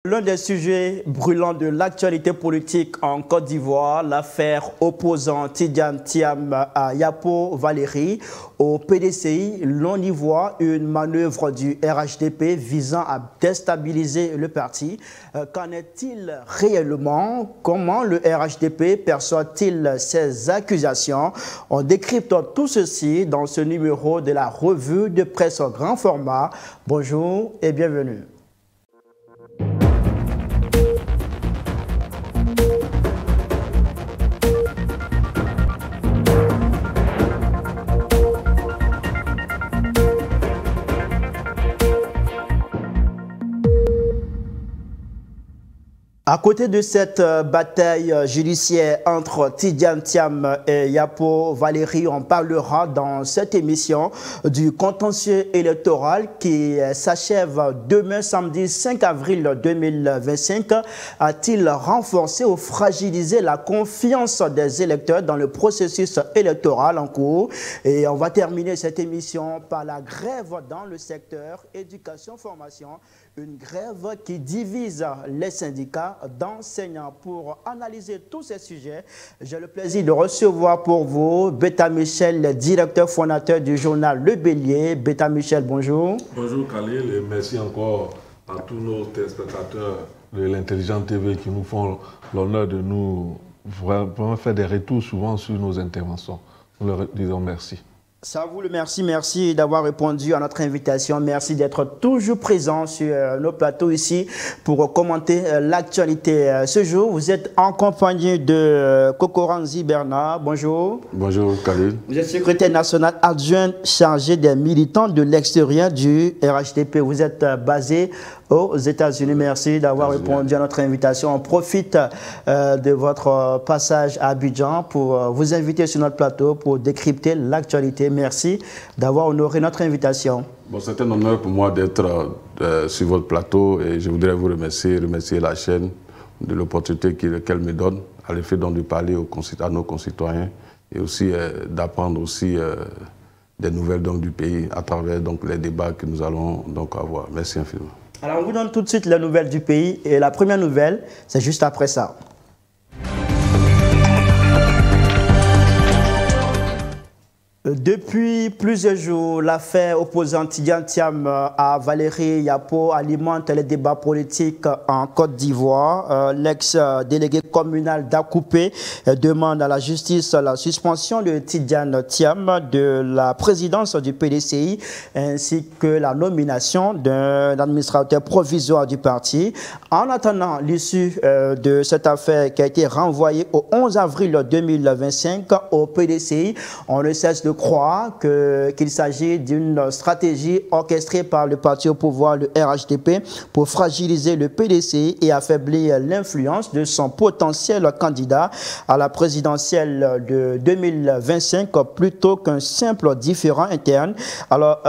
L'un des sujets brûlants de l'actualité politique en Côte d'Ivoire, l'affaire opposant Tidjane Thiam à Yapo Valéry au PDCI. L'on y voit une manœuvre du RHDP visant à déstabiliser le parti. Qu'en est-il réellement? Comment le RHDP perçoit-il ces accusations? On décrypte tout ceci dans ce numéro de la revue de presse grand format. Bonjour et bienvenue. À côté de cette bataille judiciaire entre Tidjane Thiam et Yapo Valéry, on parlera dans cette émission du contentieux électoral qui s'achève demain samedi 5 avril 2025. A-t-il renforcé ou fragilisé la confiance des électeurs dans le processus électoral en cours? Et on va terminer cette émission par la grève dans le secteur éducation-formation. Une grève qui divise les syndicats d'enseignants. Pour analyser tous ces sujets, j'ai le plaisir de recevoir pour vous Beta Michel, directeur fondateur du journal Le Bélier. Beta Michel, bonjour. Bonjour Khalil et merci encore à tous nos téléspectateurs de l'Intelligente TV qui nous font l'honneur de nous vraiment faire des retours souvent sur nos interventions. Nous leur disons merci. Ça vous le merci d'avoir répondu à notre invitation. Merci d'être toujours présent sur nos plateaux ici pour commenter l'actualité. Ce jour, vous êtes en compagnie de Kokoranzi Bernard. Bonjour. Bonjour Khalil. Vous êtes secrétaire national adjoint chargé des militants de l'extérieur du RHDP. Vous êtes basé aux États-Unis. Merci d'avoir répondu à notre invitation. On profite de votre passage à Abidjan pour vous inviter sur notre plateau pour décrypter l'actualité. Merci d'avoir honoré notre invitation. Bon, c'est un honneur pour moi d'être sur votre plateau et je voudrais vous remercier la chaîne de l'opportunité qu'elle me donne à l'effet de parler à nos concitoyens et aussi d'apprendre aussi des nouvelles du pays à travers les débats que nous allons avoir. Merci infiniment. Alors, on vous donne tout de suite les nouvelles du pays. Et la première nouvelle, c'est juste après ça. Depuis plusieurs jours, l'affaire opposant Tidjane Thiam à Valéry Yapo alimente les débats politiques en Côte d'Ivoire. L'ex-délégué communal d'Akoupé demande à la justice la suspension de Tidjane Thiam de la présidence du PDCI ainsi que la nomination d'un administrateur provisoire du parti. En attendant l'issue de cette affaire qui a été renvoyée au 11 avril 2025 au PDCI, on ne cesse de croire qu'il s'agit d'une stratégie orchestrée par le parti au pouvoir, le RHDP, pour fragiliser le PDCI et affaiblir l'influence de son potentiel candidat à la présidentielle de 2025 plutôt qu'un simple différend interne. Alors,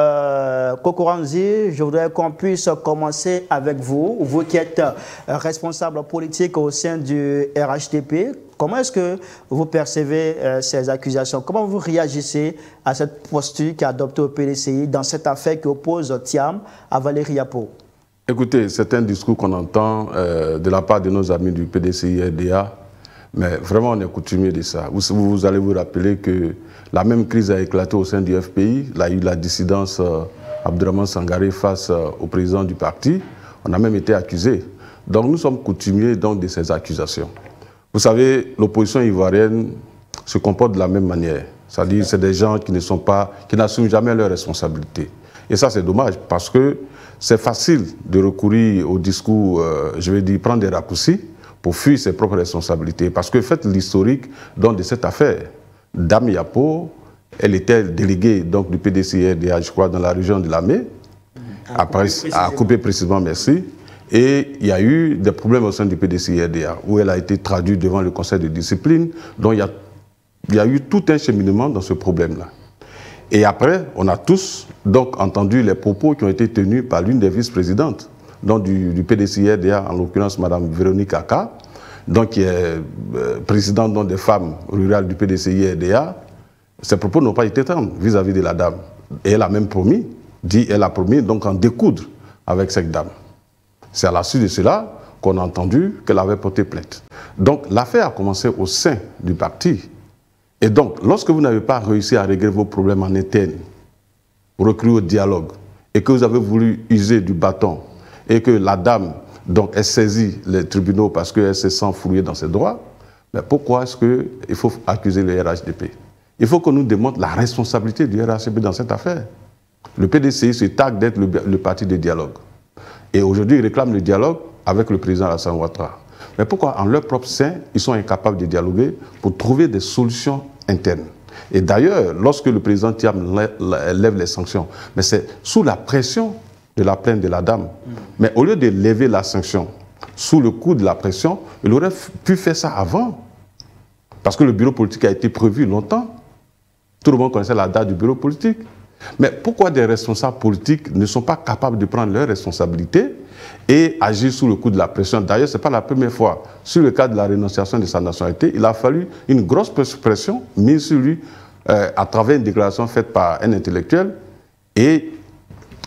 Kokoranzi, je voudrais qu'on puisse commencer avec vous, vous qui êtes responsable politique au sein du RHDP. Comment est-ce que vous percevez ces accusations? Comment vous réagissez à cette posture qui est adoptée au PDCI dans cette affaire qui oppose Thiam à Valéry Yapo? Écoutez, c'est un discours qu'on entend de la part de nos amis du PDCI-RDA, mais vraiment on est coutumier de ça. Vous allez vous rappeler que la même crise a éclaté au sein du FPI. Il y a eu la dissidence Abdourahmane Sangaré face au président du parti. On a même été accusé. Donc nous sommes coutumiers de ces accusations. Vous savez, l'opposition ivoirienne se comporte de la même manière. C'est-à-dire c'est des gens qui n'assument jamais leurs responsabilités. Et ça, c'est dommage parce que c'est facile de recourir au discours, je vais dire, prendre des raccourcis pour fuir ses propres responsabilités. Parce que faites l'historique de cette affaire. Dame Yapo, elle était déléguée du PDCI-RDA, je crois, dans la région de Lamé, à couper précisément, merci. Et il y a eu des problèmes au sein du PDCI-RDA, où elle a été traduite devant le conseil de discipline. Donc il y a eu tout un cheminement dans ce problème-là. Et après, on a tous entendu les propos qui ont été tenus par l'une des vice-présidentes du PDCI-RDA, en l'occurrence Mme Véronique Aka, qui est présidente des femmes rurales du PDCI-RDA. Ses propos n'ont pas été tendres vis-à-vis de la dame. Et elle a même promis, en découdre avec cette dame. C'est à la suite de cela qu'on a entendu qu'elle avait porté plainte. Donc l'affaire a commencé au sein du parti. Et donc, lorsque vous n'avez pas réussi à régler vos problèmes en interne, recruter au dialogue, et que vous avez voulu user du bâton, et que la dame donc, elle saisit les tribunaux parce qu'elle se sent fouillée dans ses droits, mais pourquoi est-ce qu'il faut accuser le RHDP? Il faut qu'on nous démontre la responsabilité du RHDP dans cette affaire. Le PDCI se targue d'être le parti de dialogue. Et aujourd'hui, ils réclament le dialogue avec le président Alassane Ouattara. Mais pourquoi, en leur propre sein, ils sont incapables de dialoguer pour trouver des solutions internes? Et d'ailleurs, lorsque le président Thiam lève les sanctions, mais c'est sous la pression de la plainte de la dame. Mais au lieu de lever la sanction sous le coup de la pression, il aurait pu faire ça avant. Parce que le bureau politique a été prévu longtemps. Tout le monde connaissait la date du bureau politique. Mais pourquoi des responsables politiques ne sont pas capables de prendre leurs responsabilités et agir sous le coup de la pression? D'ailleurs, ce n'est pas la première fois. Sur le cas de la rénonciation de sa nationalité, il a fallu une grosse pression mise sur lui à travers une déclaration faite par un intellectuel, et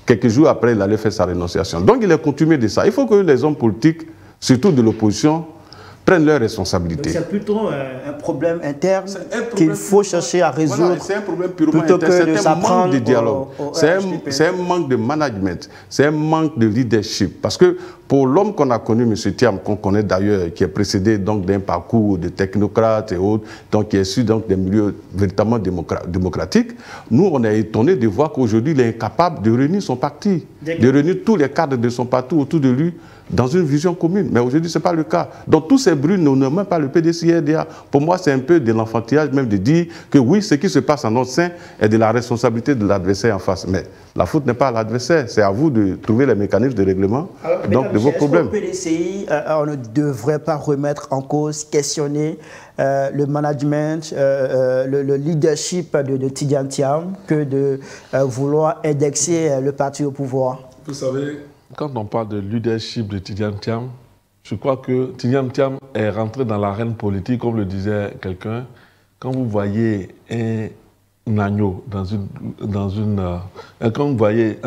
quelques jours après, il allait faire sa rénonciation. Donc, il est coutumier de ça. Il faut que les hommes politiques, surtout de l'opposition, prennent leurs responsabilités. C'est plutôt un problème interne qu'il faut chercher à résoudre. Voilà, c'est un problème purement interne. C'est un manque de dialogue. C'est un manque de management. C'est un manque de leadership. Parce que pour l'homme qu'on a connu, M. Thiam, qu'on connaît d'ailleurs, qui est précédé d'un parcours de technocrates et autres, donc qui est issu des milieux véritablement démocratiques, nous, on est étonnés de voir qu'aujourd'hui, il est incapable de réunir son parti, de réunir tous les cadres de son parti autour de lui, dans une vision commune. Mais aujourd'hui, ce n'est pas le cas. Donc tous ces bruits n'ont même pas le PDCI-RDA. Pour moi, c'est un peu de l'enfantillage même de dire que oui, ce qui se passe en notre sein est de la responsabilité de l'adversaire en face. Mais la faute n'est pas à l'adversaire. C'est à vous de trouver les mécanismes de règlement de vos problèmes. Le PDCI, on ne devrait pas remettre en cause, questionner le management, le leadership de Tidjane Thiam que de vouloir indexer le parti au pouvoir? Vous savez, quand on parle de leadership de Tidjane Thiam, je crois que Tidjane Thiam est rentré dans l'arène politique, comme le disait quelqu'un. Quand vous voyez un agneau quand vous voyez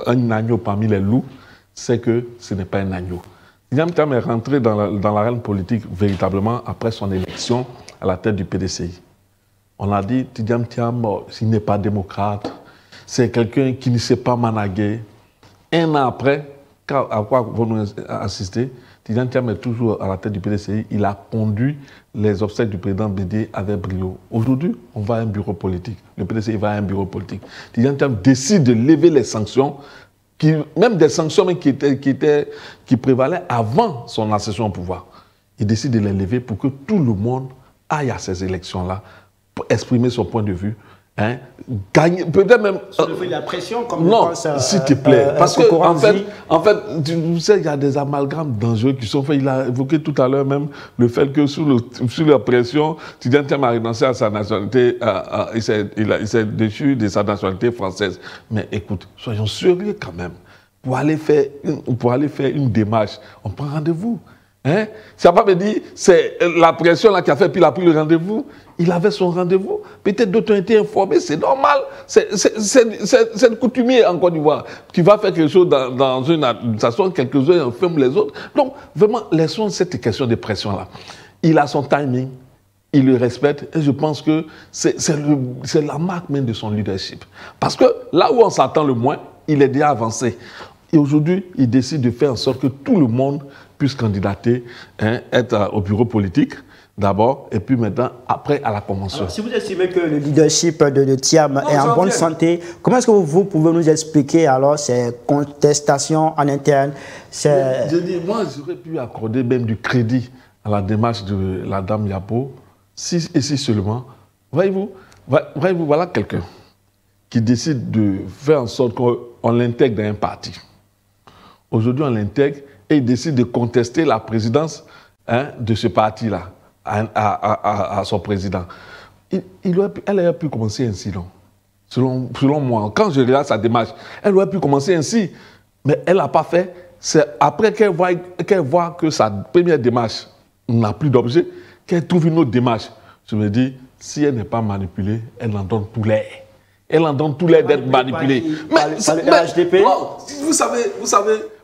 un agneau parmi les loups, c'est que ce n'est pas un agneau. Tidjane Thiam est rentré dans l'arène politique véritablement après son élection à la tête du PDCI. On a dit Tidjane Thiam, s'il n'est pas démocrate, c'est quelqu'un qui ne sait pas managuer. Un an après, à quoi vous nous assistez, Tidjane Thiam est toujours à la tête du PDCI. Il a conduit les obsèques du président Bédié avec brio. Aujourd'hui, on va à un bureau politique. Le PDCI va à un bureau politique. Tidjane Thiam décide de lever les sanctions, même des sanctions qui prévalaient avant son accession au pouvoir. Il décide de les lever pour que tout le monde aille à ces élections-là pour exprimer son point de vue. Hein, gagner, peut-être même... Soulever la pression comme non, s'il te plaît. Parce que, en fait, tu sais, il y a des amalgames dangereux qui sont faits. Il a évoqué tout à l'heure même le fait que sous la pression, Tidjane Thiam a renoncé à sa nationalité, il s'est déchu de sa nationalité française. Mais écoute, soyons sérieux quand même. Pour aller faire une démarche, on prend rendez-vous. Hein? Ça va me dire, c'est la pression là qui a fait, puis il a pris le rendez-vous. Il avait son rendez-vous. Peut-être d'autres ont été informés, c'est normal. C'est coutumier en Côte d'Ivoire. Tu vas faire quelque chose dans une administration, quelques-uns informent les autres. Donc, vraiment, laissons cette question de pression-là. Il a son timing, il le respecte, et je pense que c'est la marque même de son leadership. Parce que là où on s'attend le moins, il est déjà avancé. Et aujourd'hui, il décide de faire en sorte que tout le monde puisse candidater, hein, être au bureau politique d'abord, et puis maintenant, après, à la convention. Alors, si vous estimez que le leadership de Thiam est en bonne santé, comment est-ce que vous pouvez nous expliquer alors ces contestations en interne? Je dis, moi, j'aurais pu accorder même du crédit à la démarche de la dame Yapo, si seulement, voyez-vous, voilà quelqu'un qui décide de faire en sorte qu'on l'intègre dans un parti. Aujourd'hui, on l'intègre et il décide de contester la présidence, hein, de ce parti-là à son président. Elle aurait pu commencer ainsi, non? Selon moi. Quand je regarde sa démarche, elle aurait pu commencer ainsi, mais elle n'a pas fait. C'est après qu'elle voit que sa première démarche n'a plus d'objet, qu'elle trouve une autre démarche. Je me dis, si elle n'est pas manipulée, elle en donne tous les. Elle en donne tous les d'être manipulée. Mais le HDP. Non, vous savez,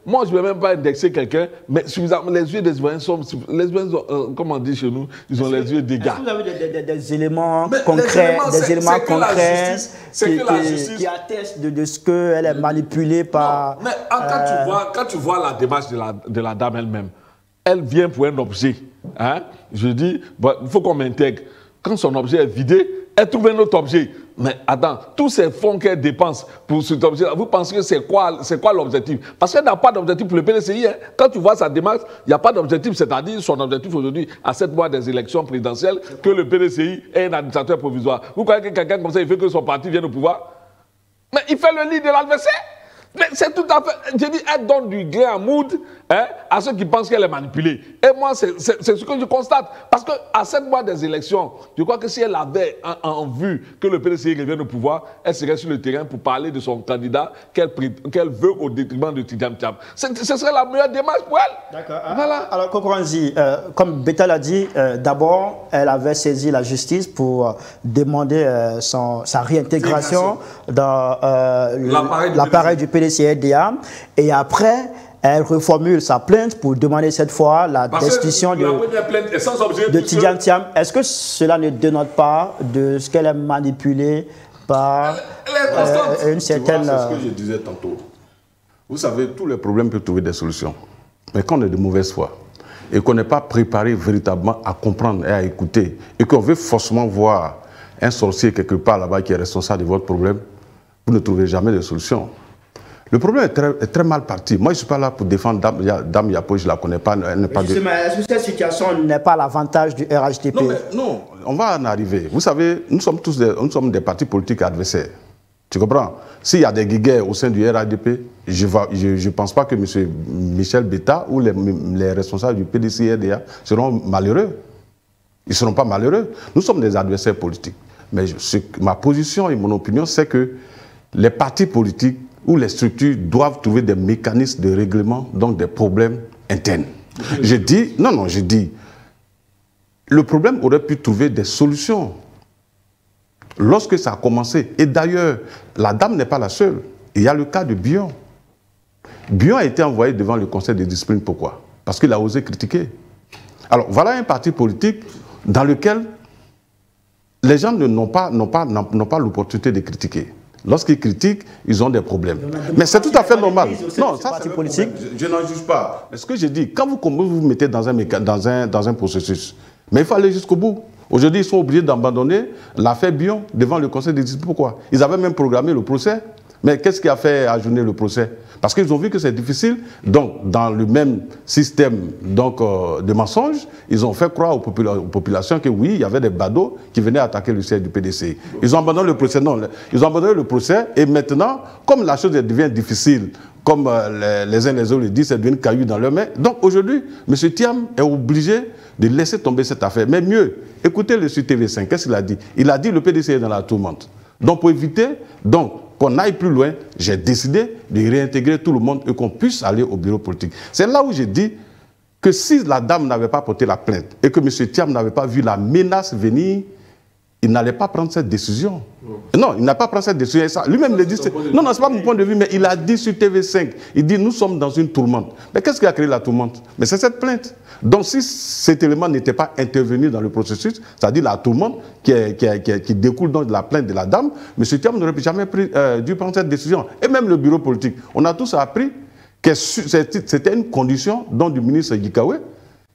moi, je ne vais même pas indexer quelqu'un, mais suffisamment, les yeux des Ivoiriens sont... Les Ivoiriens, comme on dit chez nous, ils ont les yeux des gars. Est-ce que vous avez des éléments concrets, qui attestent de ce qu'elle est manipulée par... Non, mais quand tu vois la démarche de la dame elle-même, elle vient pour un objet. Hein? Je dis, bon, il faut qu'on m'intègre. Quand son objet est vidé, elle trouve un autre objet. Mais attends, tous ces fonds qu'elle dépense pour cet objet-là, vous pensez que c'est quoi l'objectif? Parce qu'elle n'a pas d'objectif pour le PDCI. Hein. Quand tu vois sa démarche, il n'y a pas d'objectif. C'est-à-dire son objectif aujourd'hui, à 7 mois des élections présidentielles, que le PDCI est un administrateur provisoire. Vous croyez que quelqu'un comme ça, il veut que son parti vienne au pouvoir? Mais il fait le lit de l'adversaire. Mais c'est tout à fait... Je dis, elle donne du grain à moudre à ceux qui pensent qu'elle est manipulée. Et moi, c'est ce que je constate. Parce qu'à 7 mois des élections, je crois que si elle avait en vue que le PDCI revienne au pouvoir, elle serait sur le terrain pour parler de son candidat qu'elle veut au détriment de Tidjane Thiam. Ce serait la meilleure démarche pour elle. D'accord. Voilà. Alors, Kokoranzi, comme Beta l'a dit, d'abord, elle avait saisi la justice pour demander sa réintégration dans l'appareil du PDCI-RDA. Et après, elle reformule sa plainte pour demander cette fois la destitution de Tidjane Thiam. Est-ce que cela ne dénote pas de ce qu'elle est manipulée par une certaine... C'est ce que je disais tantôt. Vous savez, tous les problèmes peuvent trouver des solutions. Mais quand on est de mauvaise foi et qu'on n'est pas préparé véritablement à comprendre et à écouter et qu'on veut forcément voir un sorcier quelque part là-bas qui est responsable de votre problème, vous ne trouverez jamais de solution. Le problème est très mal parti. Moi, je ne suis pas là pour défendre Dame Yapo, je ne la connais pas. Est-ce que cette situation n'est pas l'avantage du RHDP? Non, on va en arriver. Vous savez, nous sommes des partis politiques adversaires. Tu comprends? S'il y a des guéguerres au sein du RHDP, je ne pense pas que M. Michel Beta ou les responsables du PDCI-RDA seront malheureux. Ils ne seront pas malheureux. Nous sommes des adversaires politiques. Mais ma position et mon opinion, c'est que les partis politiques où les structures doivent trouver des mécanismes de règlement, donc des problèmes internes. Je dis, le problème aurait pu trouver des solutions lorsque ça a commencé. Et d'ailleurs, la dame n'est pas la seule. Il y a le cas de Bion. Bion a été envoyé devant le conseil de discipline. Pourquoi? Parce qu'il a osé critiquer. Alors, voilà un parti politique dans lequel les gens n'ont pas l'opportunité de critiquer. Lorsqu'ils critiquent, ils ont des problèmes. Mais c'est tout à fait normal. Non, ça c'est politique. Je n'en juge pas. Mais ce que je dis, quand vous mettez dans un processus, mais il faut aller jusqu'au bout. Aujourd'hui, ils sont obligés d'abandonner l'affaire Bion devant le conseil de discipline. Pourquoi? Ils avaient même programmé le procès. Mais qu'est-ce qui a fait ajourner le procès? Parce qu'ils ont vu que c'est difficile. Donc, dans le même système de mensonges, ils ont fait croire aux populations que oui, il y avait des badauds qui venaient attaquer le siège du PDCI. Ils ont abandonné le procès. Non, ils ont abandonné le procès. Et maintenant, comme la chose devient difficile, comme les uns les autres le disent, c'est devenu caillou dans leurs mains. Donc, aujourd'hui, M. Thiam est obligé de laisser tomber cette affaire. Mais mieux, écoutez-le sur TV5. Qu'est-ce qu'il a dit? Il a dit le PDCI est dans la tourmente. Donc, pour éviter... qu'on aille plus loin, j'ai décidé de réintégrer tout le monde et qu'on puisse aller au bureau politique. C'est là où j'ai dit que si la dame n'avait pas porté la plainte et que M. Thiam n'avait pas vu la menace venir, il n'allait pas prendre cette décision. Non, il n'a pas pris cette décision. Lui-même le dit. Non, ce n'est pas mon point de vue, mais il a dit sur TV5, il dit nous sommes dans une tourmente. Mais qu'est-ce qui a créé la tourmente? Mais c'est cette plainte. Donc si cet élément n'était pas intervenu dans le processus, c'est-à-dire la tourmente qui découle donc de la plainte de la dame, M. Thiam n'aurait jamais dû prendre cette décision. Et même le bureau politique. On a tous appris que c'était une condition donc, du ministre Gikawe,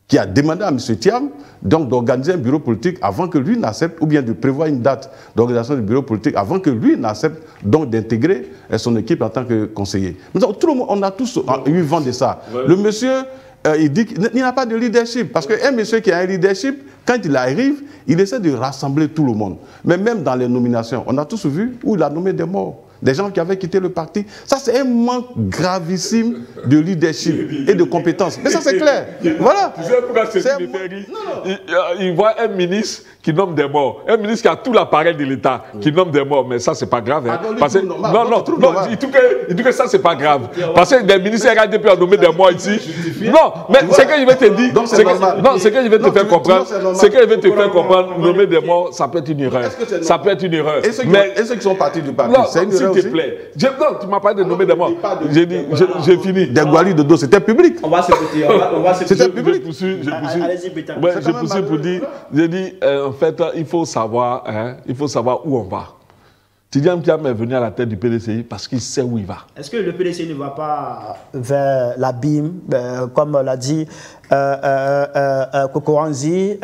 qui a demandé à M. Thiam d'organiser un bureau politique avant que lui n'accepte, ou bien de prévoir une date d'organisation du bureau politique avant que lui n'accepte donc d'intégrer son équipe en tant que conseiller. Tout le monde, on a tous eu vent de ça. Ouais. Le monsieur, il dit qu'il n'y a pas de leadership, parce qu'un monsieur qui a un leadership, quand il arrive, il essaie de rassembler tout le monde. Mais même dans les nominations, on a tous vu où il a nommé des morts. Des gens qui avaient quitté le parti. Ça, c'est un manque gravissime de leadership et de compétences. Mais ça, c'est clair. Voilà. Tu sais pourquoi c'est il voit un ministre qui nomme des morts. Un ministre qui a tout l'appareil de l'État qui nomme des morts. Mais ça, c'est pas grave. Hein. Parce que, il dit que ça, c'est pas grave. Parce que des ministres RHDP ont nommé des morts ici. Non, mais c'est que je vais te dire. Non, c'est que je vais te faire comprendre. C'est que je vais te faire comprendre. Nommer des morts, ça peut être une erreur. Ça peut être une erreur. Et ceux qui sont partis du parti, c'est une erreur. te plaît. Non, tu m'as parlé de nommer des morts. J'ai dit, j'ai fini. Des Guali de dos, c'était public. On va s'écouter. C'était public. Allez-y, Bétan. J'ai poussé pour dire, j'ai dit, en fait, il faut savoir où on va. Tidjane Thiam est venu à la tête du PDCI parce qu'il sait où il va. Est-ce que le PDCI ne va pas vers l'abîme, comme l'a dit Kokoranzi?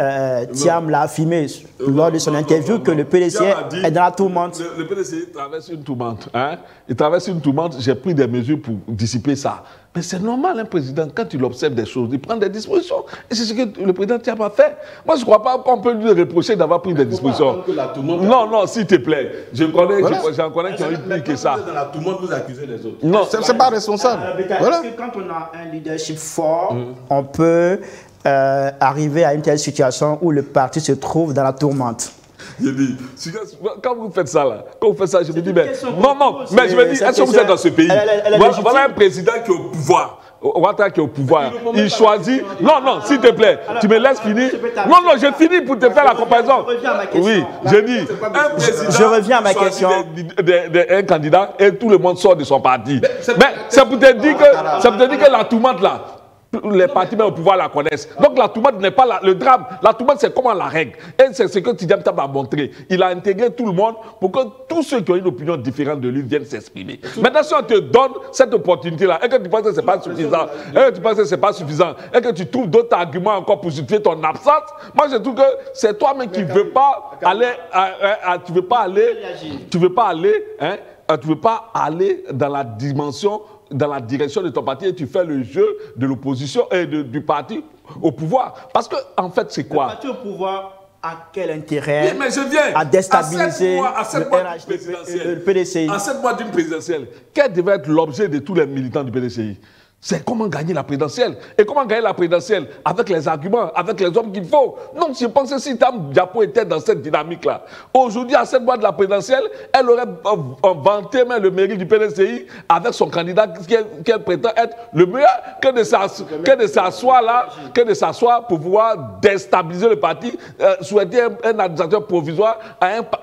Thiam l'a affirmé lors de son interview que le PDCI est dans la tourmente. Le PDCI traverse une tourmente. Hein? Il traverse une tourmente, j'ai pris des mesures pour dissiper ça. Mais c'est normal, un président, quand il observe des choses, il prend des dispositions. Et c'est ce que le président Thiam a fait. Moi, je ne crois pas qu'on peut lui reprocher d'avoir pris des dispositions. Non, s'il te plaît. J'en connais qui ont eu plus que ça. Dans la tourmente, vous accusez les autres. Non, c'est pas responsable. Voilà. Est-ce que quand on a un leadership fort, on peut arriver à une telle situation où le parti se trouve dans la tourmente? Je dis, quand vous faites ça là, je me dis, mais je me dis, est-ce que vous êtes dans ce pays? Voilà un président qui est au pouvoir. Ouattara qui est au pouvoir, il choisit. Non, s'il te plaît, tu me laisses finir. Non, j'ai fini pour te faire la comparaison. Oui, j'ai dit, un président. Je reviens à ma question. Un candidat et tout le monde sort de son parti. Mais c'est pour te dire que la tourmente là, les partis même au pouvoir la connaissent. Donc la tourmente n'est pas le drame. La tourmente, c'est comment on la règle. Et c'est ce que Tidjane Thiam a montré. Il a intégré tout le monde pour que tous ceux qui ont une opinion différente de lui viennent s'exprimer. Maintenant, si on te donne cette opportunité-là et que tu penses que ce n'est pas suffisant, et que tu trouves d'autres arguments encore pour justifier ton absence, moi je trouve que c'est toi-même qui ne veux pas aller dans la dimension, dans la direction de ton parti, et tu fais le jeu de l'opposition et du parti au pouvoir. Parce que, en fait, c'est quoi? Le parti au pouvoir a quel intérêt oui, mais je viens. À déstabiliser le PDCI? À 7 mois d'une présidentielle, quel devait être l'objet de tous les militants du PDCI? C'est comment gagner la présidentielle. Et comment gagner la présidentielle? Avec les arguments, avec les hommes qu'il faut. Donc je pense que si Tam Diapo était dans cette dynamique-là, aujourd'hui, à 7 mois de la présidentielle, elle aurait vanté même le mérite du PDCI avec son candidat qu'elle prétend être le meilleur, que de s'asseoir pour pouvoir déstabiliser le parti, souhaiter un administrateur provisoire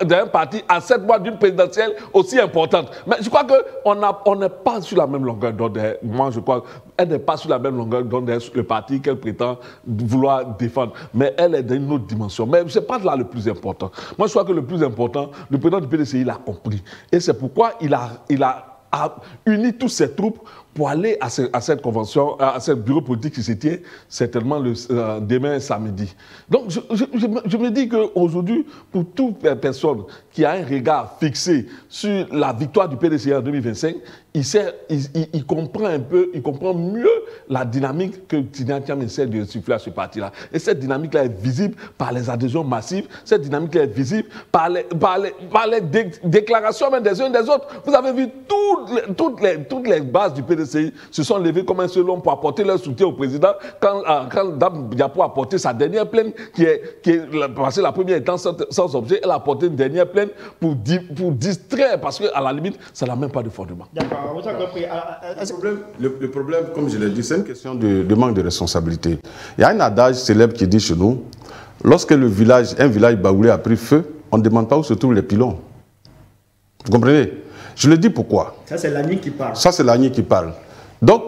d'un parti à 7 mois d'une présidentielle aussi importante. Mais je crois qu'on n'est pas sur la même longueur d'onde. Moi, je crois elle n'est pas sur la même longueur d'onde le parti qu'elle prétend vouloir défendre. Mais elle est dans une autre dimension. Mais ce n'est pas là le plus important. Moi, je crois que le plus important, le président du PDCI l'a compris. Et c'est pourquoi il a uni toutes ses troupes pour aller à cette convention, à ce bureau politique qui se tient certainement demain samedi. Donc je me dis qu'aujourd'hui, pour toute personne qui a un regard fixé sur la victoire du PDCI en 2025, il comprend un peu, il comprend mieux la dynamique que Tidjane Thiam essaie de souffler à ce parti-là. Et cette dynamique-là est visible par les adhésions massives, cette dynamique-là est visible par les déclarations même des uns et des autres. Vous avez vu toutes les bases du PDCI se sont levées comme un seul homme pour apporter leur soutien au président quand Dame Diapo a apporté sa dernière plainte parce que la première étant sans objet, elle a apporté une dernière plainte pour distraire parce qu'à la limite, ça n'a même pas de fondement. D'accord, vous avez compris. Le problème, comme je l'ai dit, c'est une question de manque de responsabilité. Il y a un adage célèbre qui dit chez nous, lorsque un village baoulé a pris feu, on ne demande pas où se trouvent les pylônes. Vous comprenez? Je le dis pourquoi. Ça, c'est l'ANI qui parle. Ça, c'est l'ANI qui parle. Donc,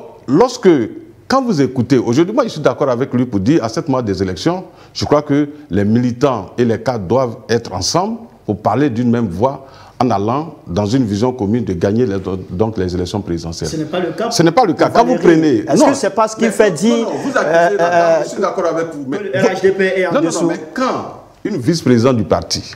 quand vous écoutez, aujourd'hui, moi, je suis d'accord avec lui pour dire, à 7 mois des élections, je crois que les militants et les cadres doivent être ensemble pour parler d'une même voix en allant dans une vision commune de gagner les élections présidentielles. Ce n'est pas le cas. Ce n'est pas le cas. Quand vous prenez... Est-ce que ce n'est pas ce qu'il fait dire... Vous accusez je suis d'accord avec vous. Mais le RHDP est en dessous. Mais quand une vice-présidente du parti,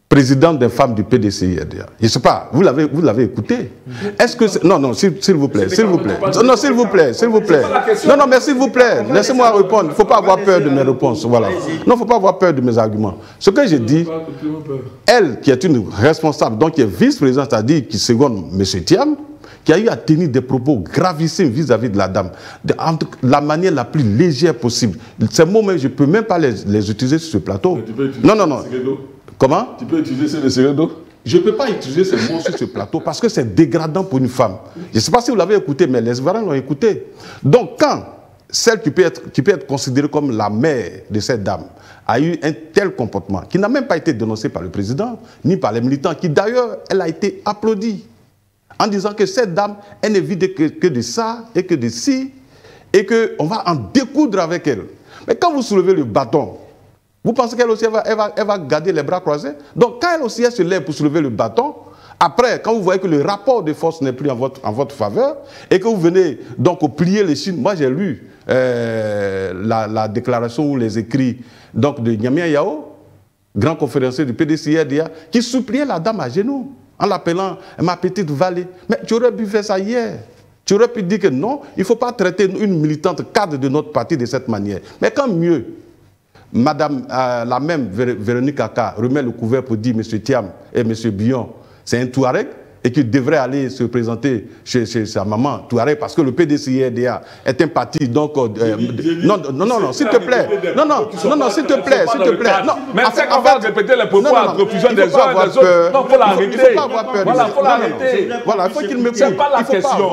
présidente des femmes du PDCI, je ne sais pas, vous l'avez écouté. Est-ce que... Non, s'il vous plaît, s'il vous plaît. Non, s'il vous plaît, s'il vous plaît. Non, mais s'il vous plaît, laissez-moi répondre. Il ne faut pas avoir peur de mes réponses. Voilà. Non, il ne faut pas avoir peur de mes arguments. Ce que j'ai dit, elle, qui est une responsable, donc qui est vice-présidente, c'est-à-dire qui seconde M. Thiam, qui a eu à tenir des propos gravissimes vis-à-vis de la dame, de la manière la plus légère possible. Ces mots, je ne peux même pas les utiliser sur ce plateau. Non. Comment? Tu peux utiliser le Seredo? Je ne peux pas utiliser ces mots sur ce plateau parce que c'est dégradant pour une femme. Je ne sais pas si vous l'avez écouté, mais les Varans l'ont écouté. Donc, quand celle qui peut être considérée comme la mère de cette dame, a eu un tel comportement qui n'a même pas été dénoncé par le président, ni par les militants, qui d'ailleurs, elle a été applaudie, en disant que cette dame, elle ne vit que de ça et que de ci, et qu'on va en découdre avec elle. Mais quand vous soulevez le bâton, vous pensez qu'elle aussi, elle va garder les bras croisés? Donc quand elle aussi, elle se lève pour soulever le bâton, après, quand vous voyez que le rapport de force n'est plus en votre faveur, et que vous venez donc plier les chines, moi j'ai lu la déclaration ou les écrits donc, de Nyamia Yao, grand conférencier du PDCI-RDA, qui suppliait la dame à genoux, en l'appelant ma petite vallée. Mais tu aurais pu faire ça hier. Tu aurais pu dire que non, il ne faut pas traiter une militante cadre de notre parti de cette manière. Mais quand mieux, Madame, la même Véronique Aka remet le couvert pour dire M. Thiam et M. Bion, c'est un Touareg et qu'il devrait aller se présenter chez sa maman Touareg parce que le PDCI-RDA est un parti donc... non, s'il te plaît. Non, s'il te plaît. Non, mais c'est qu'on va répéter les propos à profusion des uns et des autres. Non, il faut l'arrêter. Il ne faut pas avoir peur. Voilà, il faut l'arrêter. Voilà, il faut qu'il me coupe. C'est pas la question.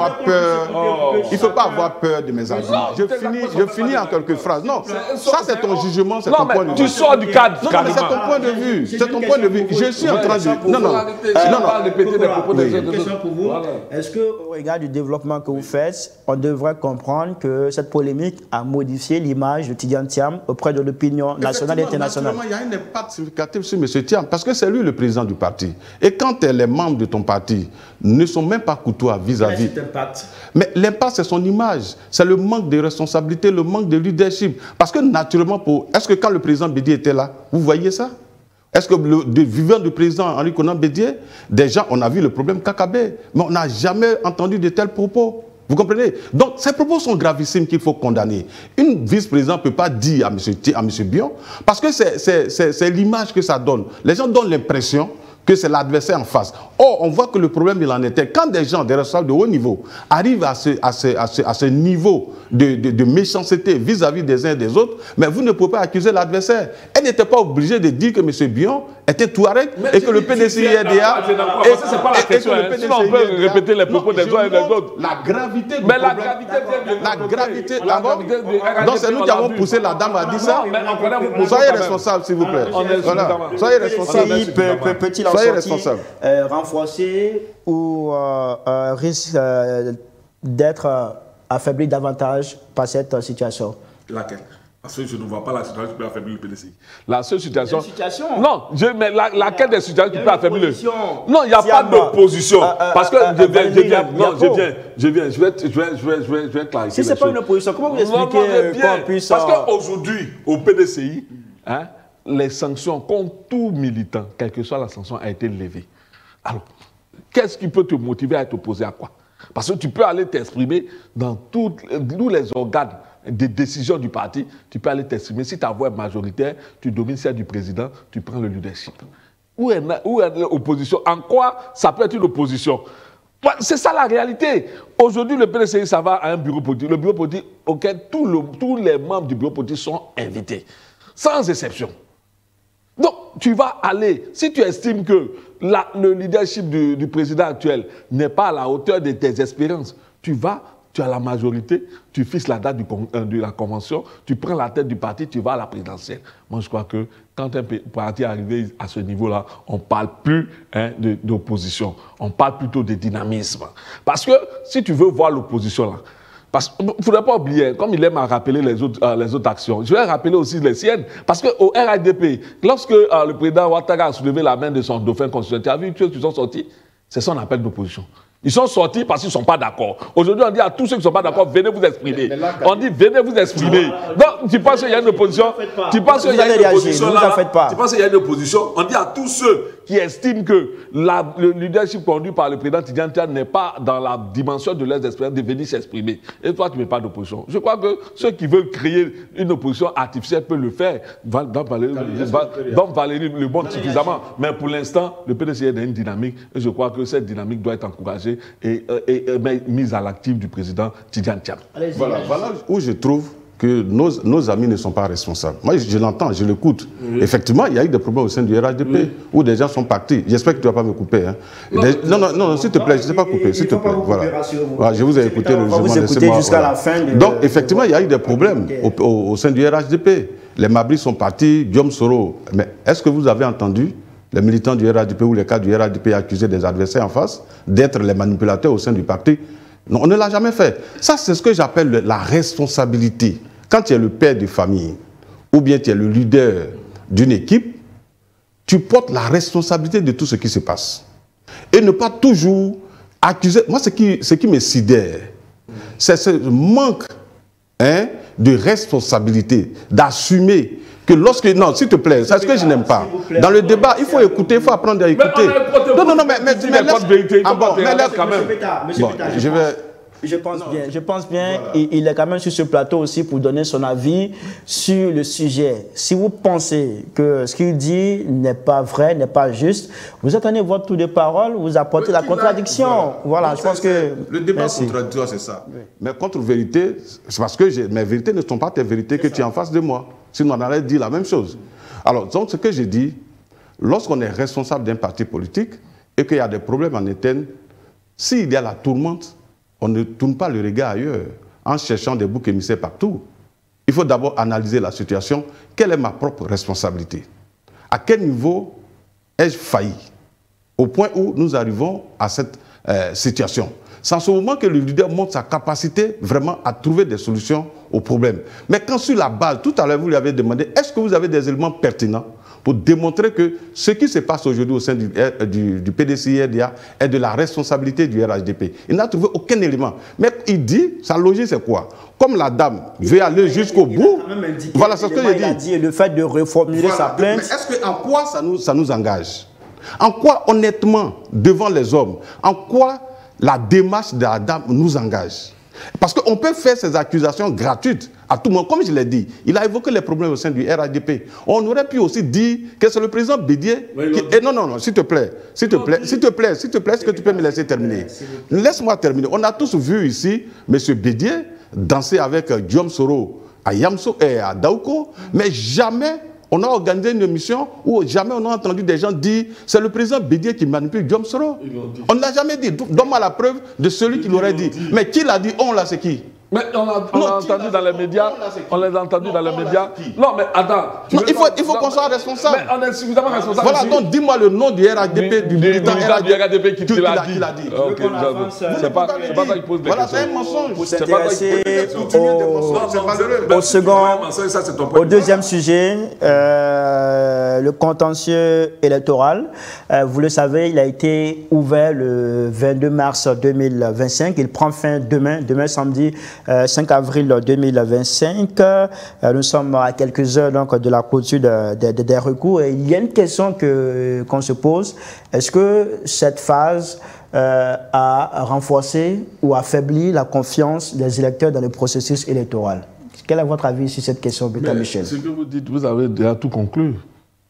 Il ne faut pas avoir peur de mes arguments. Je finis en quelques phrases. Non, ça c'est ton jugement, c'est ton point de vue. Tu sors du cadre, carrément. C'est ton point de vue. C'est ton point de vue. Je suis en train de... Non, répéter les propos des autres. Question pour vous. Voilà. Est-ce qu'au regard du développement que vous faites, on devrait comprendre que cette polémique a modifié l'image de Tidjane Thiam auprès de l'opinion nationale et internationale? Il y a un impact significatif sur M. Thiam parce que c'est lui le président du parti. Et quand les membres de ton parti ne sont même pas courtois vis-à-vis... Quel est cet impact? Mais l'impact, c'est son image. C'est le manque de responsabilité, le manque de leadership. Parce que naturellement, est-ce que quand le président Bédié était là, vous voyez ça? Est-ce que le vivant du président Henri Konan Bédié, déjà, on a vu le problème Kakabé, mais on n'a jamais entendu de tels propos. Vous comprenez? Donc, ces propos sont gravissimes qu'il faut condamner. Une vice-présidente ne peut pas dire à M. Bion, parce que c'est l'image que ça donne. Les gens donnent l'impression que c'est l'adversaire en face. Or, on voit que le problème, il en était. Quand des gens, des responsables de haut niveau, arrivent à ce niveau de méchanceté vis-à-vis des uns et des autres, mais vous ne pouvez pas accuser l'adversaire. Elle n'était pas obligée de dire que M. Bion était Touareg et que le PDCI-RDA... C'est pas la question. Sinon, on peut répéter les propos des uns et des autres. La gravité du problème. La gravité... Donc, c'est nous qui avons poussé la dame à dire ça. Soyez responsable, s'il vous plaît. Soyez responsable. Peut-il renforcer ou risque d'être affaibli davantage par cette situation? Laquelle? Parce que je ne vois pas la situation qui peut affaiblir le PDCI. La seule situation... Non, mais laquelle des situations qui peut affaiblir le... Non, il n'y a pas d'opposition. Parce que je viens. Je vais clarifier. Si ce n'est pas une opposition, comment vous expliquez qu'on puisse... Parce qu'aujourd'hui, au PDCI, les sanctions contre tout militant, quelle que soit la sanction, a été levée. Alors, qu'est-ce qui peut te motiver à être opposé à quoi? Parce que tu peux aller t'exprimer dans tous les organes de décision du parti, tu peux aller t'exprimer. Si ta voix est majoritaire, tu domines celle du président, tu prends le leadership. Où est l'opposition? En quoi ça peut être une opposition? C'est ça la réalité. Aujourd'hui, le PDCI, ça va à un bureau politique. Le bureau politique auquel tous les membres du bureau politique sont invités, sans exception. Donc, tu vas aller, si tu estimes que le leadership du président actuel n'est pas à la hauteur de tes espérances, tu as la majorité, tu fixes la date de la convention, tu prends la tête du parti, tu vas à la présidentielle. Moi, je crois que quand un parti est arrivé à ce niveau-là, on ne parle plus d'opposition, on parle plutôt de dynamisme. Parce que si tu veux voir l'opposition là, parce qu'il ne faudrait pas oublier, comme il aime à rappeler les autres actions, je vais rappeler aussi les siennes. Parce qu'au RHDP, lorsque le président Ouattara a soulevé la main de son dauphin constitutionnel, tu as vu ceux qui sont sortis? C'est son appel d'opposition. Ils sont sortis parce qu'ils ne sont pas d'accord. Aujourd'hui, on dit à tous ceux qui ne sont pas d'accord, venez vous exprimer. On dit, venez vous exprimer. Donc, tu penses qu'il y a une opposition? Tu penses qu'il y a une opposition là? Tu penses qu'il y a une opposition? On dit à tous ceux qui estiment que le leadership conduit par le président Tidjane Thiam n'est pas dans la dimension de leurs espérances de venir s'exprimer. Et toi, tu ne mets pas d'opposition. Je crois que ceux qui veulent créer une opposition artificielle peuvent le faire. Donc, Valérie le montre suffisamment. Mais pour l'instant, le PDCI est dans une dynamique. Et je crois que cette dynamique doit être encouragée et mise à l'actif du président Tidjane Thiam. Voilà où je trouve que nos amis ne sont pas responsables. Moi, je l'entends, je l'écoute. Oui. Effectivement, il y a eu des problèmes au sein du RHDP, où des gens sont partis. J'espère que tu ne vas pas me couper. Hein. Non, s'il te plaît, je ne sais pas couper, s'il te plaît. Voilà, je vous ai écouté. Vous écoutez jusqu'à la fin. Donc, effectivement, il y a eu des problèmes au sein du RHDP. Les Mabris sont partis, Guillaume Soro. Mais est-ce que vous avez entendu les militants du RHDP ou les cadres du RHDP accuser des adversaires en face d'être les manipulateurs au sein du parti? Non, on ne l'a jamais fait. Ça, c'est ce que j'appelle la responsabilité. Quand tu es le père de famille, ou bien tu es le leader d'une équipe, tu portes la responsabilité de tout ce qui se passe. Et ne pas toujours accuser. Moi, ce qui me sidère, c'est ce manque de responsabilité, d'assumer que lorsque... Non, s'il te plaît, c'est ce que je n'aime pas. Dans le débat, il faut écouter, il faut apprendre à écouter. Je pense bien, voilà. Il est quand même sur ce plateau aussi pour donner son avis sur le sujet. Si vous pensez que ce qu'il dit n'est pas vrai, n'est pas juste, vous attendez votre tour de parole, vous apportez la contradiction. Voilà, je pense que... Le débat contradictoire, c'est ça. Oui. Mais contre-vérité, c'est parce que mes vérités ne sont pas tes vérités que tu es en face de moi. Sinon, on aurait dit la même chose. Alors, donc, ce que j'ai dit, lorsqu'on est responsable d'un parti politique et qu'il y a des problèmes en interne, s'il y a la tourmente, on ne tourne pas le regard ailleurs en cherchant des boucs émissaires partout. Il faut d'abord analyser la situation. Quelle est ma propre responsabilité? À quel niveau ai-je failli? Au point où nous arrivons à cette situation. C'est en ce moment que le leader montre sa capacité vraiment à trouver des solutions aux problèmes. Mais quand sur la base, tout à l'heure vous lui avez demandé, est-ce que vous avez des éléments pertinents pour démontrer que ce qui se passe aujourd'hui au sein du PDCI-RDA est de la responsabilité du RHDP. Il n'a trouvé aucun élément. Mais il dit, sa logique c'est quoi? Comme la dame veut aller jusqu'au bout, voilà ce que j'ai dit. Le fait de reformuler sa plainte. Mais est-ce qu'en quoi ça nous engage? En quoi, honnêtement, devant les hommes, en quoi la démarche de la dame nous engage? Parce qu'on peut faire ces accusations gratuites à tout le monde. Comme je l'ai dit, il a évoqué les problèmes au sein du RHDP. On aurait pu aussi dire que c'est le président Bédié qui... Et non, s'il te plaît, est-ce que tu peux me laisser terminer? Laisse-moi terminer. On a tous vu ici M. Bédié danser avec Guillaume Soro à Yamso et à Daouko, mais jamais on a organisé une émission où jamais on a entendu des gens dire c'est le président Bédié qui manipule Guillaume Soro. On ne l'a jamais dit. Donne-moi la preuve de celui qui l'aurait dit. Mais qui l'a dit? On l'a, c'est qui? Mais on a entendu dans les médias. On les a entendus dans les médias. Non, mais attends. Non, il faut qu'on soit responsable. Mais on est suffisamment responsable. Voilà, donc dis-moi le nom du RHDP, du militant du RHDP qui te l'a dit. C'est pas ça qu'il pose des questions. Voilà, c'est un mensonge. C'est pas au deuxième sujet, le contentieux électoral. Vous le savez, il a été ouvert le 22 mars 2025. Il prend fin demain samedi 5 avril 2025. Nous sommes à quelques heures donc, de la clôture des recours. Et il y a une question qu'on se pose. Est-ce que cette phase a renforcé ou affaibli la confiance des électeurs dans le processus électoral? Quel est votre avis sur cette question, Beta Michel? Ce que vous dites, vous avez déjà tout conclu.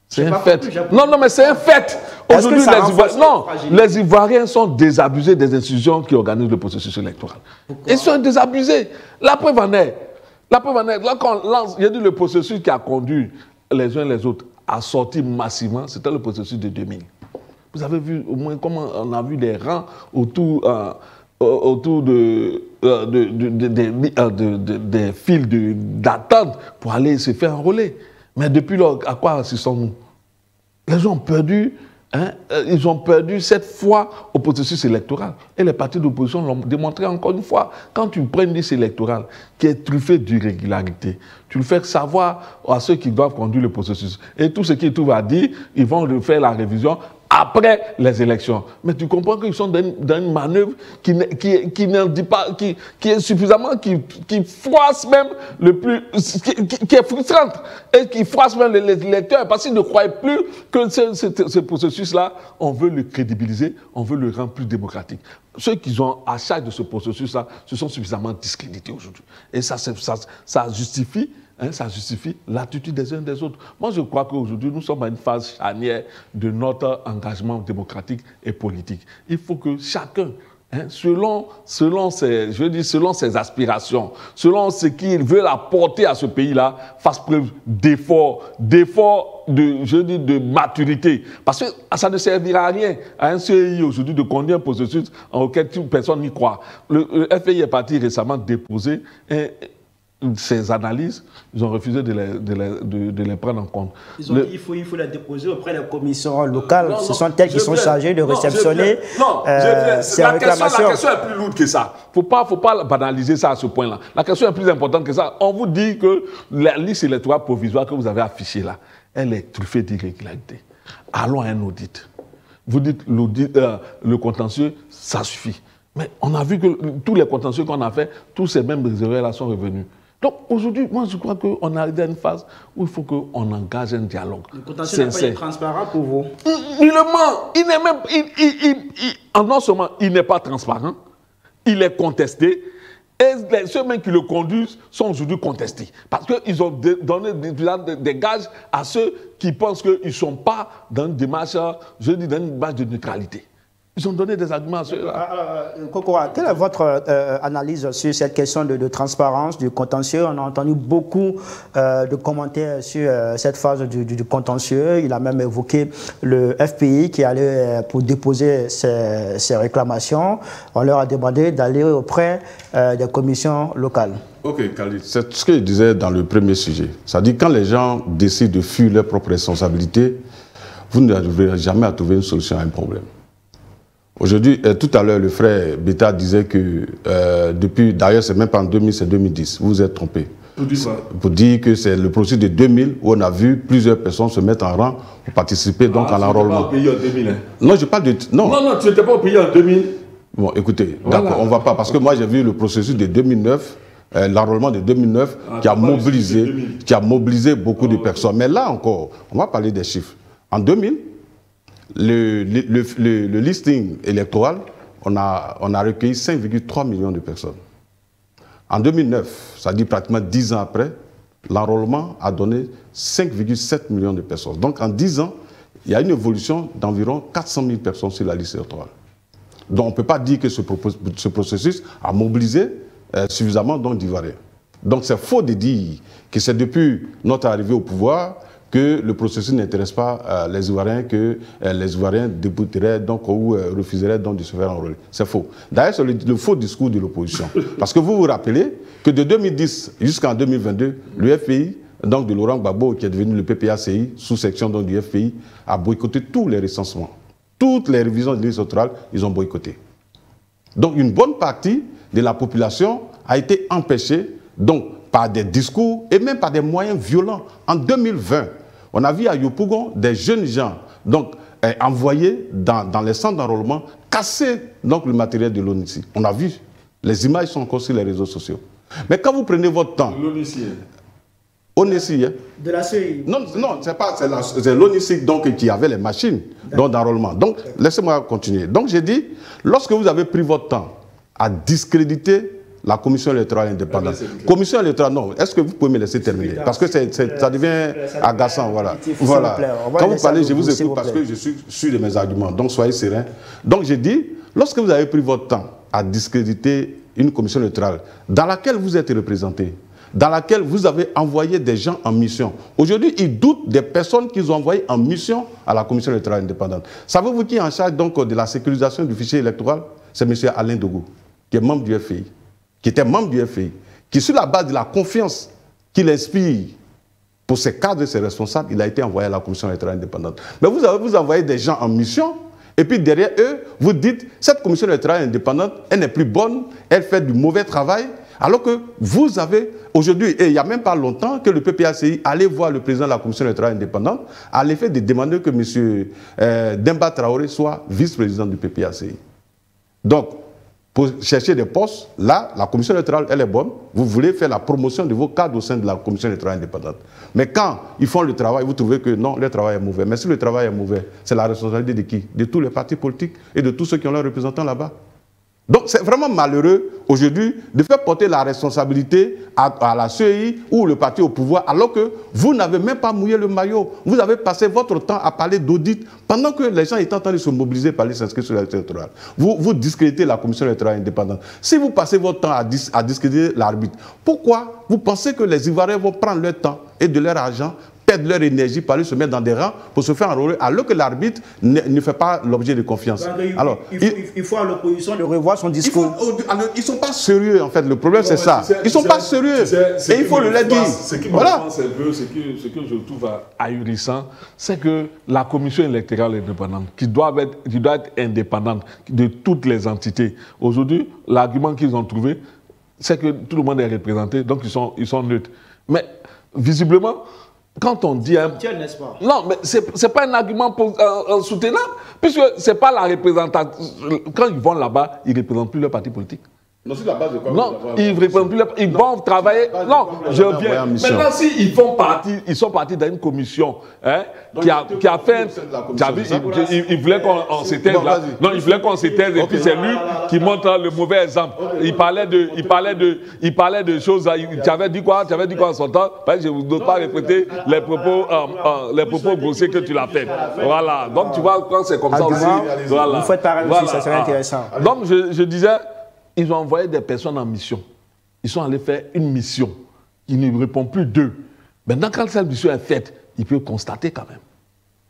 C'est un fait. Non, mais c'est un fait. Aujourd'hui, les Ivoiriens sont désabusés des institutions qui organisent le processus électoral. Pourquoi? Ils sont désabusés. La preuve en est. Là, quand on lance, il y a dit le processus qui a conduit les uns les autres à sortir massivement, c'était le processus de 2000. Vous avez vu au moins comment on a vu des rangs autour des files d'attente pour aller se faire enrôler. Mais depuis lors, à quoi assistons-nous? Les gens ont perdu, ils ont perdu cette foi au processus électoral. Et les partis d'opposition l'ont démontré encore une fois. Quand tu prends une liste électorale qui est truffée d'irrégularité, tu le fais savoir à ceux qui doivent conduire le processus. Et tout ce qu'ils trouvent à dire, ils vont refaire la révision après les élections. Mais tu comprends qu'ils sont dans une manœuvre qui ne dit pas, qui est suffisamment, qui froisse même le plus, qui est frustrante et qui froisse même les électeurs parce qu'ils ne croient plus que ce processus-là, on veut le crédibiliser, on veut le rendre plus démocratique. Ceux qui ont à charge de ce processus-là se sont suffisamment discrédités aujourd'hui. Et ça justifie l'attitude des uns des autres. Moi, je crois qu'aujourd'hui, nous sommes à une phase charnière de notre engagement démocratique et politique. Il faut que chacun hein, selon ses aspirations, selon ce qu'il veut apporter à ce pays-là, fasse preuve d'effort, de maturité. Parce que ça ne servira à rien à un CEI aujourd'hui de conduire un processus auquel personne n'y croit. Le FPI est parti récemment déposer ces analyses, ils ont refusé de les prendre en compte. Ils ont dit qu'il faut les déposer auprès des commissions locales. Ce sont elles qui sont chargées de réceptionner ces réclamations. La question est plus lourde que ça. Il ne faut pas banaliser ça à ce point-là. La question est plus importante que ça. On vous dit que la liste électorale provisoire que vous avez affichée là, elle est truffée d'irrégularités. Allons à un audit. Vous dites le contentieux, ça suffit. Mais on a vu que tous les contentieux qu'on a fait, tous ces mêmes erreurs-là sont revenus. Donc aujourd'hui, moi je crois qu'on arrive à une phase où il faut qu'on engage un dialogue. Le contentieux n'est pas été transparent pour vous? Il le ment. Il n'est même. Non seulement il n'est pas transparent, il est contesté. Et ceux mêmes qui le conduisent sont aujourd'hui contestés. Parce qu'ils ont donné des gages à ceux qui pensent qu'ils ne sont pas dans une démarche, de neutralité. Ils ont donné des arguments à ceux-là. Kokora, quelle est votre analyse sur cette question de transparence, du contentieux? On a entendu beaucoup de commentaires sur cette phase du contentieux. Il a même évoqué le FPI qui allait pour déposer ses réclamations. On leur a demandé d'aller auprès des commissions locales. Ok, Khalid, c'est ce que je disais dans le premier sujet. C'est-à-dire quand les gens décident de fuir leurs propres responsabilités, vous n'arriverez jamais à trouver une solution à un problème. Aujourd'hui, tout à l'heure, le frère Beta disait que depuis, d'ailleurs, c'est même pas en 2000, c'est 2010. Vous vous êtes trompé. Pour dire que c'est le processus de 2000 où on a vu plusieurs personnes se mettre en rang pour participer donc à l'enrôlement. Tu n'étais pas au pays en 2000. Hein. Non, je parle de... Non, tu n'étais pas au pays en 2000. Bon, écoutez, voilà. D'accord, on ne va pas, parce que moi j'ai vu le processus de 2009, l'enrôlement de 2009, qui a mobilisé beaucoup de personnes. Mais là encore, on va parler des chiffres. En 2000, le listing électoral, on a recueilli 5,3 millions de personnes. En 2009, ça dit pratiquement 10 ans après, l'enrôlement a donné 5,7 millions de personnes. Donc en 10 ans, il y a une évolution d'environ 400 000 personnes sur la liste électorale. Donc on ne peut pas dire que ce processus a mobilisé suffisamment d'Ivoiriens. Donc c'est faux de dire que c'est depuis notre arrivée au pouvoir que le processus n'intéresse pas les Ivoiriens, que les Ivoiriens débouteraient donc, ou refuseraient donc de se faire enrôler. C'est faux. D'ailleurs, c'est le faux discours de l'opposition. Parce que vous vous rappelez que de 2010 jusqu'en 2022, le FPI, donc de Laurent Gbagbo, qui est devenu le PPACI, sous-section du FPI, a boycotté tous les recensements. Toutes les révisions de liste électorale, ils ont boycotté. Donc une bonne partie de la population a été empêchée donc, par des discours et même par des moyens violents. En 2020, on a vu à Yopougon des jeunes gens donc, envoyés dans les centres d'enrôlement casser donc, le matériel de l'ONICI. On a vu, les images sont encore sur les réseaux sociaux. Mais quand vous prenez votre temps... L'ONICI. ONICI, hein? De la CEI. Non, c'est l'ONICI donc qui avait les machines d'enrôlement. Donc, laissez-moi continuer. Donc, j'ai dit, lorsque vous avez pris votre temps à discréditer la commission électorale indépendante. Commission électorale, non. Est-ce que vous pouvez me laisser terminer? Parce que ça devient agaçant. Voilà. Quand vous parlez, je vous écoute parce que je suis sûr de mes arguments. Donc, soyez sereins. Donc, j'ai dit, lorsque vous avez pris votre temps à discréditer une commission électorale dans laquelle vous êtes représenté, dans laquelle vous avez envoyé des gens en mission. Aujourd'hui, ils doutent des personnes qu'ils ont envoyées en mission à la commission électorale indépendante. Savez-vous qui est en charge donc de la sécurisation du fichier électoral? C'est M. Alain Dougou, qui est membre du FPI, qui était membre du FPI, qui, sur la base de la confiance qu'il inspire pour ses cadres et ses responsables, il a été envoyé à la commission électorale indépendante. Mais vous envoyez des gens en mission, et puis derrière eux, vous dites, cette commission électorale indépendante, elle n'est plus bonne, elle fait du mauvais travail, alors que vous avez, aujourd'hui, et il n'y a même pas longtemps, que le PPACI allait voir le président de la commission électorale indépendante à l'effet de demander que M. Demba Traoré soit vice-président du PPACI. Donc, pour chercher des postes, là, la commission électorale, elle est bonne. Vous voulez faire la promotion de vos cadres au sein de la commission électorale indépendante. Mais quand ils font le travail, vous trouvez que non, le travail est mauvais. Mais si le travail est mauvais, c'est la responsabilité de qui? De tous les partis politiques et de tous ceux qui ont leurs représentants là-bas. Donc c'est vraiment malheureux aujourd'hui de faire porter la responsabilité à la CEI ou le parti au pouvoir alors que vous n'avez même pas mouillé le maillot. Vous avez passé votre temps à parler d'audit pendant que les gens étaient en train de se mobiliser pour aller s'inscrire sur l'élection électorale. Vous discréditez la commission électorale indépendante. Si vous passez votre temps à discréditer l'arbitre, pourquoi vous pensez que les Ivoiriens vont prendre leur temps et de leur argent, perdre leur énergie pour aller se mettre dans des rangs pour se faire enrôler alors que l'arbitre ne fait pas l'objet de confiance. Alors, il faut à l'opposition de revoir son discours. Ils ne sont pas sérieux en fait, le problème c'est ça. Ils ne sont pas sérieux et il faut le leur dire. Ce qui que je trouve ahurissant, c'est que la commission électorale indépendante, qui doit être indépendante de toutes les entités, aujourd'hui, l'argument qu'ils ont trouvé, c'est que tout le monde est représenté, donc ils sont neutres. Mais visiblement, quand on dit... n'est-ce pas? Non, mais ce n'est pas un argument soutenable, puisque ce n'est pas la représentation. Quand ils vont là-bas, ils ne représentent plus leur parti politique. Non, c'est la base de quoi? Non, ils ne représentent plus ils vont travailler... Non, je viens. Maintenant, s'ils sont partis dans une commission qui a fait... Ils voulaient qu'on s'étaise là. Non, ils voulaient qu'on s'étaise et puis c'est lui qui montre le mauvais exemple. Il parlait de choses... Tu avais dit quoi en son temps? Je ne dois pas répéter les propos grossiers que tu l'as fait. Voilà. Donc tu vois, quand c'est comme ça aussi... Vous faites pareil aussi, ça serait intéressant. Donc je disais... Ils ont envoyé des personnes en mission. Ils sont allés faire une mission. Ils ne répondent plus d'eux. Maintenant, quand cette mission est faite, ils peuvent constater quand même.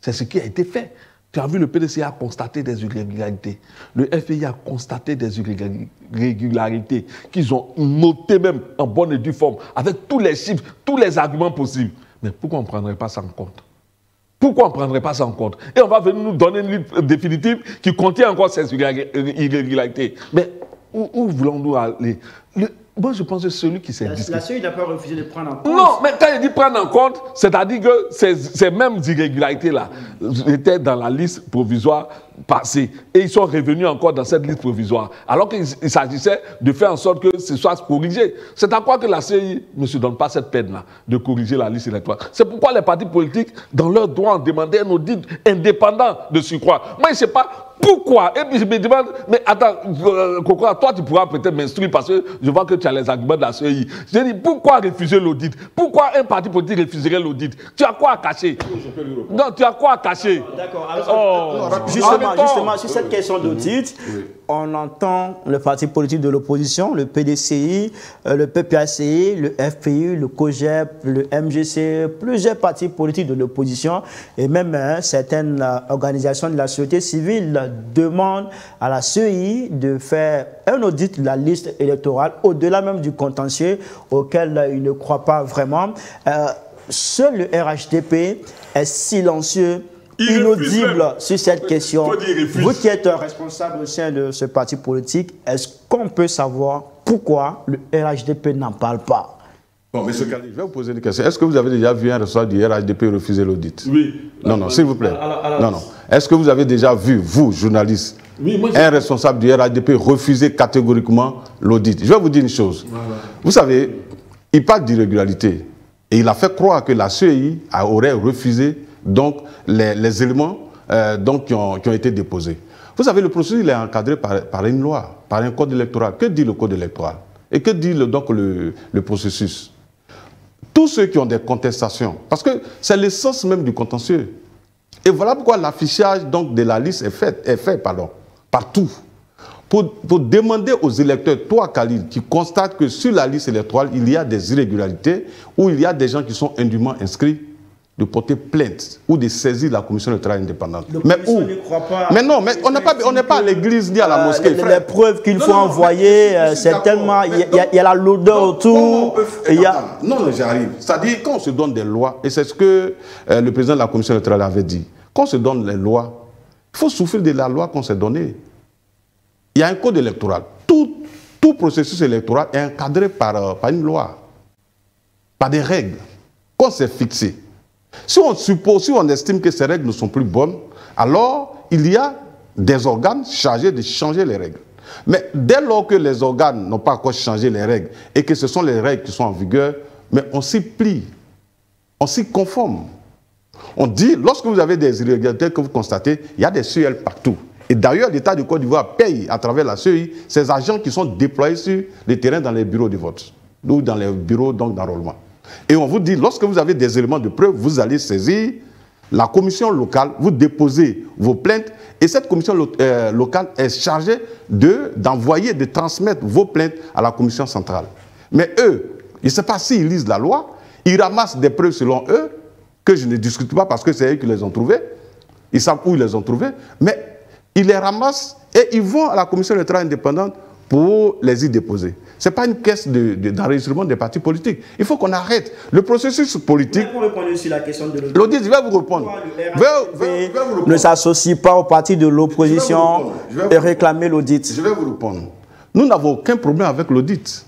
C'est ce qui a été fait. Tu as vu, le PDC a constaté des irrégularités. Le FPI a constaté des irrégularités qu'ils ont notées même en bonne et due forme, avec tous les chiffres, tous les arguments possibles. Mais pourquoi on ne prendrait pas ça en compte? Pourquoi on ne prendrait pas ça en compte? Et on va venir nous donner une liste définitive qui contient encore ces irrégularités. Mais où voulons-nous aller? Moi, je pense que celui qui s'est dit... La CEI n'a pas refusé de prendre en compte. Non, mais quand il dit prendre en compte, c'est-à-dire que ces mêmes irrégularités-là étaient dans la liste provisoire passée. Et ils sont revenus encore dans cette liste provisoire. Alors qu'il s'agissait de faire en sorte que ce soit corrigé. C'est à quoi que la CEI ne se donne pas cette peine-là de corriger la liste électorale. C'est pourquoi les partis politiques, dans leur droit, ont demandé un audit indépendant de surcroît. Moi, je ne sais pas pourquoi. Et puis je me demande, mais attends, Kokora, toi tu pourras peut-être m'instruire parce que je vois que tu as les arguments de la CEI. Je dis, pourquoi refuser l'audit? Pourquoi un parti politique refuserait l'audit? Tu as quoi à cacher? Non, tu as quoi à cacher? D'accord. Alors, justement, sur cette question d'audit, on entend le parti politique de l'opposition, le PDCI, le PPACI, le FPI, le COGEP, le MGC, plusieurs partis politiques de l'opposition et même certaines organisations de la société civile demandent à la CEI de faire un audit de la liste électorale au-delà même du contentieux auquel ils ne croient pas vraiment. Seul le RHDP est silencieux, inaudible sur cette question. Vous qui êtes responsable au sein de ce parti politique, est-ce qu'on peut savoir pourquoi le RHDP n'en parle pas? Bon, M. Kali, je vais vous poser une question. Est-ce que vous avez déjà vu un responsable du RHDP refuser l'audit? Oui. Non, s'il vous plaît. Non. Est-ce que vous avez déjà vu, vous, journaliste, un responsable du RHDP refuser catégoriquement l'audit? Je vais vous dire une chose. Voilà. Vous savez, il parle d'irrégularité. Et il a fait croire que la CEI aurait refusé donc, les éléments qui ont été déposés. Vous savez, le processus il est encadré par une loi, par un code électoral. Que dit le code électoral? Et que dit donc le processus? Tous ceux qui ont des contestations, parce que c'est l'essence même du contentieux. Et voilà pourquoi l'affichage de la liste est fait partout. Pour demander aux électeurs, toi Khalil, qui constatent que sur la liste électorale, il y a des irrégularités, ou il y a des gens qui sont indûment inscrits, de porter plainte ou de saisir la commission électorale indépendante. Mais où? Mais non, mais on n'est pas à l'église ni à la mosquée. Les preuves qu'il faut envoyer, c'est tellement... Il y a la lourdeur autour. Non, j'arrive. C'est-à-dire, quand on se donne des lois, et c'est ce que le président de la commission électorale avait dit, quand on se donne les lois, il faut souffrir de la loi qu'on s'est donnée. Il y a un code électoral. Tout processus électoral est encadré par une loi, par des règles qu'on s'est fixées. Si on estime que ces règles ne sont plus bonnes, alors il y a des organes chargés de changer les règles. Mais dès lors que les organes n'ont pas encore changé les règles et que ce sont les règles qui sont en vigueur, mais on s'y plie, on s'y conforme. On dit, lorsque vous avez des irrégularités que vous constatez, il y a des CUL partout. Et d'ailleurs, l'État de Côte d'Ivoire paye à travers la CEI ces agents qui sont déployés sur les terrains dans les bureaux de vote ou dans les bureaux d'enrôlement. Et on vous dit, lorsque vous avez des éléments de preuve, vous allez saisir la commission locale, vous déposez vos plaintes et cette commission locale est chargée d'envoyer, de transmettre vos plaintes à la commission centrale. Mais eux, je ne sais pas s'ils lisent la loi, ils ramassent des preuves selon eux, que je ne discute pas parce que c'est eux qui les ont trouvées, ils savent où ils les ont trouvées, mais ils les ramassent et ils vont à la commission électorale indépendante pour les y déposer. Ce n'est pas une caisse d'enregistrement des partis politiques. Il faut qu'on arrête. Le processus politique... Vous répondez sur la question de l'audit. L'audit, je vais vous répondre. Ne s'associe pas aux partis de l'opposition et réclamer l'audit. Je vais vous répondre. Nous n'avons aucun problème avec l'audit.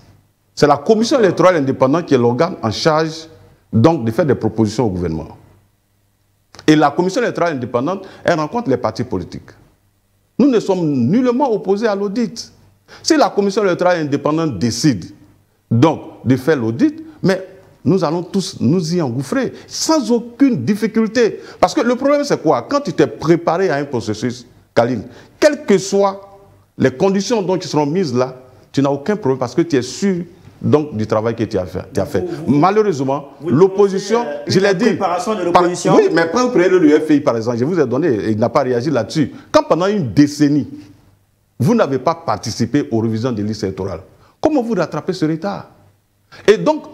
C'est la commission électorale indépendante qui est l'organe en charge donc de faire des propositions au gouvernement. Et la commission électorale indépendante, elle rencontre les partis politiques. Nous ne sommes nullement opposés à l'audit. Si la commission électorale indépendante décide donc de faire l'audit, mais nous allons tous nous y engouffrer sans aucune difficulté. Parce que le problème c'est quoi? Quand tu t'es préparé à un processus, Khalil, quelles que soient les conditions dont qui seront mises là, tu n'as aucun problème parce que tu es sûr donc du travail que tu as fait. Malheureusement, l'opposition, je l'ai dit, préparation de l'opposition. Oui, mais quand vous prenez le FI par exemple, je vous ai donné, et il n'a pas réagi là-dessus. Quand pendant une décennie, vous n'avez pas participé aux révisions des listes électorales, comment vous rattrapez ce retard? Et donc,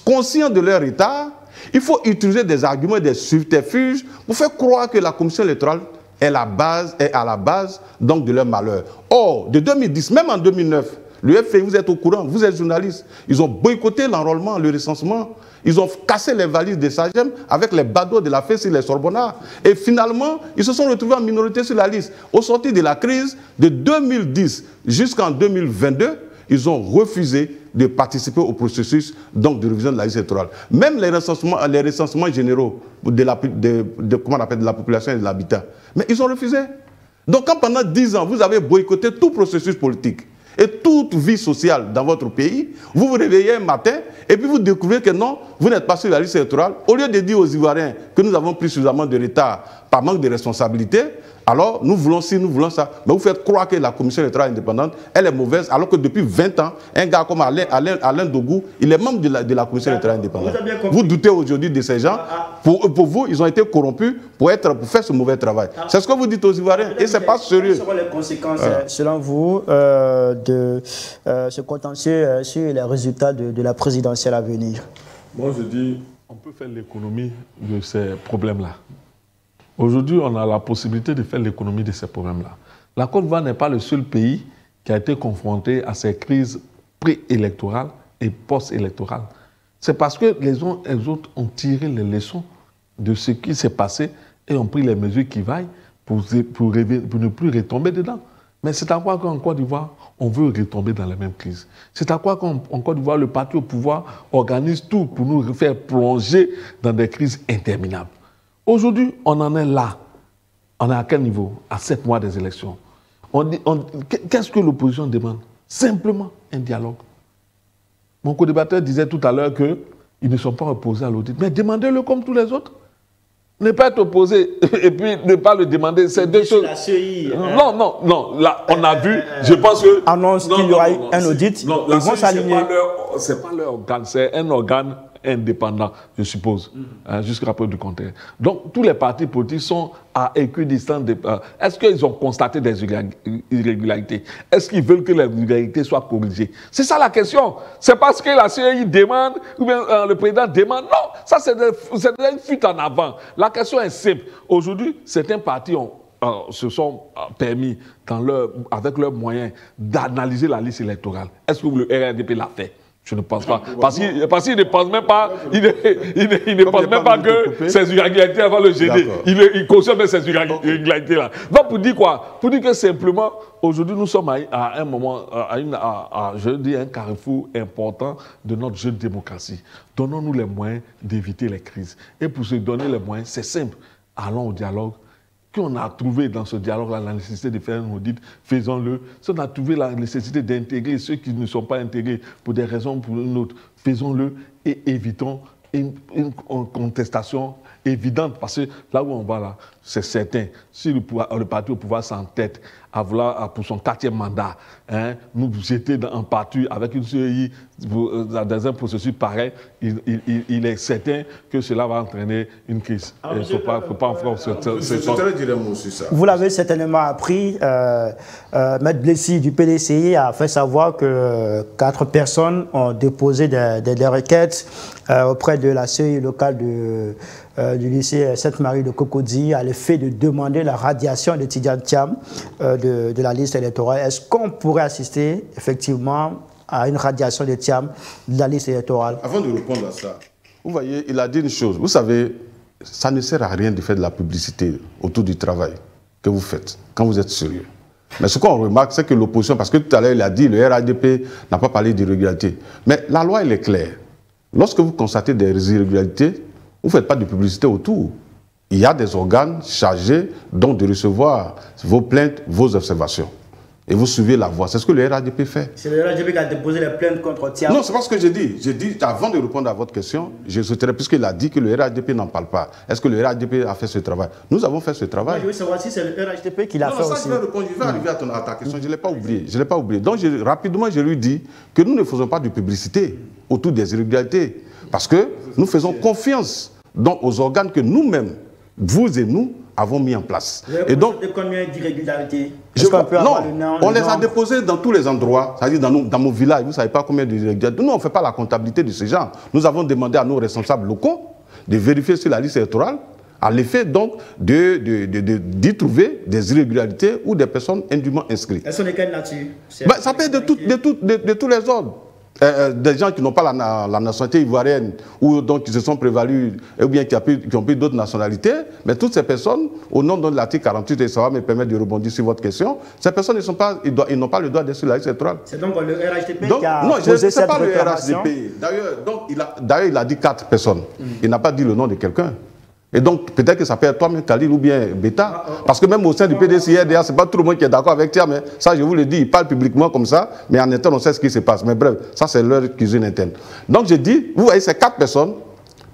conscient de leur retard, il faut utiliser des arguments, des subterfuges pour faire croire que la commission électorale est à la base donc, de leur malheur. Or, de 2010, même en 2009, le FI, vous êtes au courant, vous êtes journaliste, ils ont boycotté l'enrôlement, le recensement, ils ont cassé les valises des SAGEM avec les badauds de la FES et les Sorbonnas. Et finalement, ils se sont retrouvés en minorité sur la liste. Au sortir de la crise, de 2010 jusqu'en 2022, ils ont refusé de participer au processus donc, de révision de la liste électorale. Même les recensements généraux de la population et de l'habitat. Mais ils ont refusé. Donc quand pendant 10 ans, vous avez boycotté tout processus politique, et toute vie sociale dans votre pays, vous vous réveillez un matin et puis vous découvrez que non, vous n'êtes pas sur la liste électorale. Au lieu de dire aux Ivoiriens que nous avons pris suffisamment de retard par manque de responsabilité, alors nous voulons ci, nous voulons ça. Mais vous faites croire que la commission électorale indépendante, elle est mauvaise, alors que depuis 20 ans, un gars comme Alain Dogou, il est membre de la commission électorale indépendante. Vous doutez aujourd'hui de ces gens. Pour vous, ils ont été corrompus pour faire ce mauvais travail. C'est ce que vous dites aux Ivoiriens et ce n'est pas sérieux. Quelles seront les conséquences, selon vous, de se contentieux sur les résultats de la présidentielle à venir? Moi, je dis, on peut faire l'économie de ces problèmes-là. Aujourd'hui, on a la possibilité de faire l'économie de ces problèmes-là. La Côte d'Ivoire n'est pas le seul pays qui a été confronté à ces crises préélectorales et post-électorales. C'est parce que les uns et les autres ont tiré les leçons de ce qui s'est passé et ont pris les mesures qui vaillent pour ne plus retomber dedans. Mais c'est à quoi qu'en Côte d'Ivoire, on veut retomber dans la même crise. C'est à quoi qu'en Côte d'Ivoire, le parti au pouvoir organise tout pour nous faire plonger dans des crises interminables. Aujourd'hui, on en est là. On est à quel niveau? À 7 mois des élections. Qu'est-ce que l'opposition demande? Simplement un dialogue. Mon co-débatteur disait tout à l'heure qu'ils ne sont pas opposés à l'audit. Mais demandez-le comme tous les autres. Ne pas être opposé et puis ne pas le demander, c'est deux choses. La CEI, non. Là, on a vu, je pense que... Annonce qu'il y aura un audit, non, ils vont s'aligner. Ce n'est pas leur organe, c'est un organe indépendant, je suppose, jusqu'à preuve du contraire. Donc, tous les partis politiques sont à équidistance. Est-ce qu'ils ont constaté des irrégularités? Est-ce qu'ils veulent que les irrégularités soient corrigées? C'est ça la question. C'est parce que la CEI demande, ou bien le président demande. Non, ça c'est une fuite en avant. La question est simple. Aujourd'hui, certains partis se sont permis, avec leurs moyens, d'analyser la liste électorale. Est-ce que le RRDP l'a fait? Je ne pense pas. Parce qu'il ne pense même pas, il ne pense même pas que ces irrégularités vont le gêner. Il consomme ces irrégularités-là. Donc pour dire quoi? Pour dire que simplement, aujourd'hui nous sommes à un moment, je dis un carrefour important de notre jeune démocratie. Donnons-nous les moyens d'éviter les crises. Et pour se donner les moyens, c'est simple. Allons au dialogue. Qu'on a trouvé dans ce dialogue-là la nécessité de faire un audit, faisons-le. Si on a trouvé la nécessité d'intégrer ceux qui ne sont pas intégrés pour des raisons ou pour une autre, faisons-le et évitons une contestation évidente. Parce que là où on va là, c'est certain, si le parti au pouvoir s'entête à vouloir, pour son 4e mandat, nous jeter dans un parti avec une CEI dans un processus pareil, il est certain que cela va entraîner une crise. Il ne faut pas en faire Vous l'avez certainement appris, Maître Blessy du PDCI a fait savoir que 4 personnes ont déposé des requêtes auprès de la CEI locale du lycée Sainte-Marie de Cocody à l'effet de demander la radiation de Tidiane Thiam de la liste électorale. Est-ce qu'on pourrait assister effectivement à une radiation de Thiam de la liste électorale? Avant de répondre à ça, vous voyez, il a dit une chose. Vous savez, ça ne sert à rien de faire de la publicité autour du travail que vous faites quand vous êtes sérieux. Mais ce qu'on remarque, c'est que l'opposition, parce que tout à l'heure, il a dit le RADP n'a pas parlé d'irrégularité. Mais la loi, elle est claire. Lorsque vous constatez des irrégularités, vous ne faites pas de publicité autour. Il y a des organes chargés donc de recevoir vos plaintes, vos observations. Et vous suivez la voie. C'est ce que le RADP fait. C'est le RADP qui a déposé les plaintes contre Thiam. Non, c'est pas ce que j'ai dit. J'ai dit, avant de répondre à votre question, je souhaiterais, puisqu'il a dit que le RADP n'en parle pas. Est-ce que le RADP a fait ce travail? Nous avons fait ce travail. Je veux savoir si c'est le RADP qui l'a fait aussi. Je vais répondre. Je vais arriver à ta question. Je ne l'ai pas oublié. Je l'ai pas oublié. Donc, rapidement, je lui dis que nous ne faisons pas de publicité autour des irrégularités. Parce que nous faisons confiance donc, aux organes que nous-mêmes, vous et nous, avons mis en place. Et donc, combien d'irrégularités? Non, on les a déposés dans tous les endroits, c'est-à-dire dans mon village, vous ne savez pas combien d'irrégularités. Nous, on ne fait pas la comptabilité de ces gens. Nous avons demandé à nos responsables locaux de vérifier sur la liste électorale, à l'effet donc d'y trouver des irrégularités ou des personnes indûment inscrites. Elles sont de quelle nature? Ça peut être de tous les ordres. Des gens qui n'ont pas la nationalité ivoirienne ou donc qui se sont prévalus ou bien qui ont pris d'autres nationalités, mais toutes ces personnes, au nom de l'article 48, et ça va me permettre de rebondir sur votre question, ces personnes ils n'ont pas le droit d'être sur la liste électorale. C'est donc le RHDP qui a posé cette réclamation. Non, ce n'est pas le RHDP. D'ailleurs, il a dit 4 personnes. Il n'a pas dit le nom de quelqu'un. Et donc, peut-être que ça peut être toi-même, Khalil, ou bien Beta. Parce que même au sein du PDCI-RDA, ce n'est pas tout le monde qui est d'accord avec Thiam. Mais ça, je vous le dis, il parle publiquement comme ça, mais en interne, on sait ce qui se passe. Mais bref, ça, c'est leur cuisine interne. Donc, je dis, vous voyez, ces 4 personnes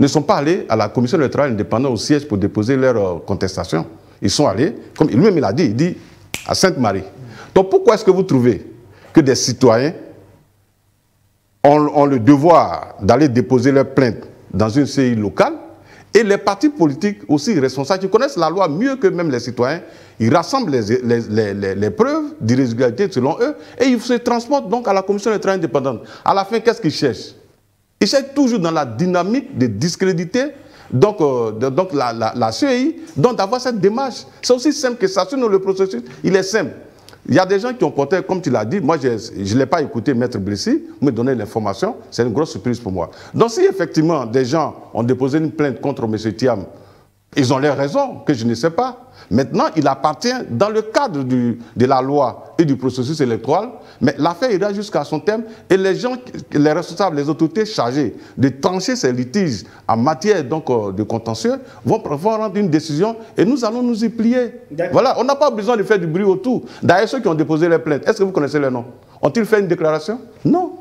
ne sont pas allées à la commission électorale indépendante au siège pour déposer leur contestation. Ils sont allés, comme lui-même il a dit, à Sainte-Marie. Donc, pourquoi est-ce que vous trouvez que des citoyens ont le devoir d'aller déposer leur plainte dans une CI locale? Et les partis politiques aussi responsables, qui connaissent la loi mieux que même les citoyens, ils rassemblent les preuves d'irrégularité selon eux et ils se transportent donc à la commission électorale indépendante. À la fin, qu'est-ce qu'ils cherchent? Ils cherchent toujours dans la dynamique de discréditer donc la CEI, donc d'avoir cette démarche. C'est aussi simple que ça. Sinon, le processus, il est simple. Il y a des gens qui ont porté, comme tu l'as dit, moi je ne l'ai pas écouté, Maître Blessy, me donner l'information, c'est une grosse surprise pour moi. Donc si effectivement des gens ont déposé une plainte contre M. Thiam, ils ont leurs raisons, que je ne sais pas. Maintenant, il appartient, dans le cadre de la loi et du processus électoral, mais l'affaire ira jusqu'à son terme et les gens, les responsables, les autorités chargées de trancher ces litiges en matière donc, de contentieux vont rendre une décision et nous allons nous y plier. Voilà, on n'a pas besoin de faire du bruit autour. D'ailleurs, ceux qui ont déposé les plaintes, est-ce que vous connaissez leur nom? Ont-ils fait une déclaration? Non.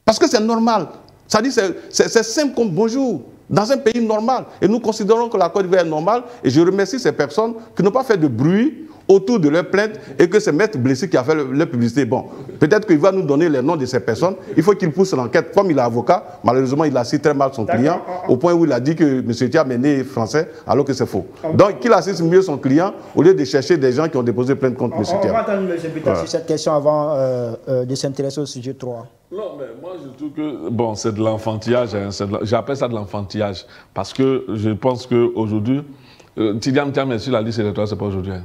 Parce que c'est normal. Ça dit, c'est simple comme bonjour. Dans un pays normal. Et nous considérons que la Côte d'Ivoire est normale. Et je remercie ces personnes qui n'ont pas fait de bruit autour de leur plainte et que c'est Maître Blessy qui a fait leur publicité. Bon, peut-être qu'il va nous donner les noms de ces personnes. Il faut qu'il pousse l'enquête. Comme il est avocat, malheureusement, il a cité très mal son client, au point où il a dit que M. Thiam est né français, alors que c'est faux. Donc, qu'il assiste mieux son client au lieu de chercher des gens qui ont déposé plainte contre M. Thiam. On va entendre M. Bita sur cette question avant de s'intéresser au sujet 3. Non, mais moi, je trouve que, bon, c'est de l'enfantillage. Hein, j'appelle ça de l'enfantillage. Parce que je pense qu'aujourd'hui, Tidiane Thiam est sur la liste électorale, c'est pas aujourd'hui. Hein.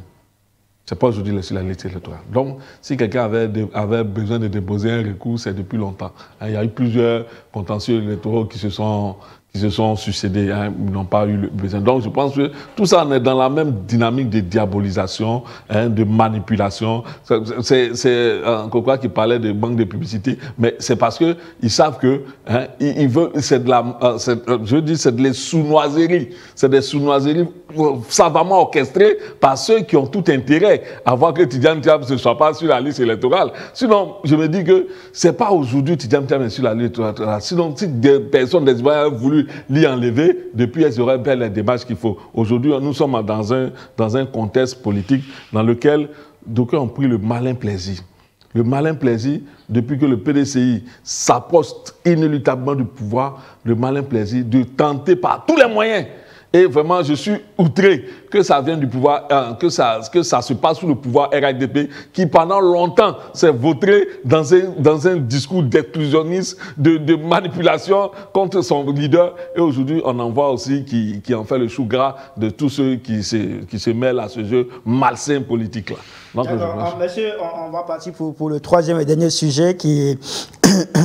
C'est pas aujourd'hui sur la liste électorale. Donc, si quelqu'un avait besoin de déposer un recours, c'est depuis longtemps. Hein, il y a eu plusieurs contentieux électoraux qui se sont succédés, hein, ils n'ont pas eu le besoin. Donc je pense que tout ça, on est dans la même dynamique de diabolisation, hein, de manipulation. C'est un coquin qui parlait de banque de publicité, mais c'est parce qu'ils savent que hein, ils veulent, c'est de les sous-noiseries. C'est des sous-noiseries savamment orchestrées par ceux qui ont tout intérêt à voir que Tidiane Thiam ne soit pas sur la liste électorale. Sinon, je me dis que c'est pas aujourd'hui Tidiane Thiam est sur la liste électorale. Sinon, si des personnes, des Ivoiriens ont voulu voulu l'y enlever, depuis elles auraient fait les démarches qu'il faut. Aujourd'hui, nous sommes dans un contexte politique dans lequel d'aucuns ont pris le malin plaisir. Le malin plaisir, depuis que le PDCI s'approche inéluctablement du pouvoir, le malin plaisir de tenter par tous les moyens. Et vraiment, je suis outré que ça vienne du pouvoir, que ça se passe sous le pouvoir RHDP, qui pendant longtemps s'est vautré dans un discours d'exclusionnisme, de manipulation contre son leader. Et aujourd'hui, on en voit aussi qui en fait le chou gras de tous ceux qui se mêlent à ce jeu malsain politique-là. Monsieur, on va partir pour le troisième et dernier sujet qui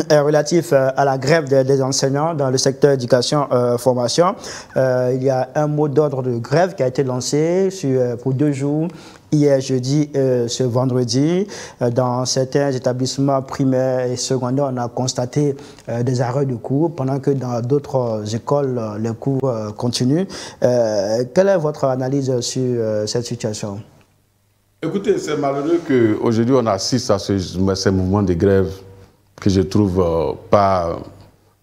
est relatif à la grève des enseignants dans le secteur éducation-formation. Il y a un mot d'ordre de grève qui a été lancé pour 2 jours, hier jeudi et ce vendredi. Dans certains établissements primaires et secondaires, on a constaté des arrêts de cours, pendant que dans d'autres écoles, les cours continuent. Quelle est votre analyse sur cette situation ? Écoutez, c'est malheureux qu'aujourd'hui on assiste à ces mouvements de grève que je trouve pas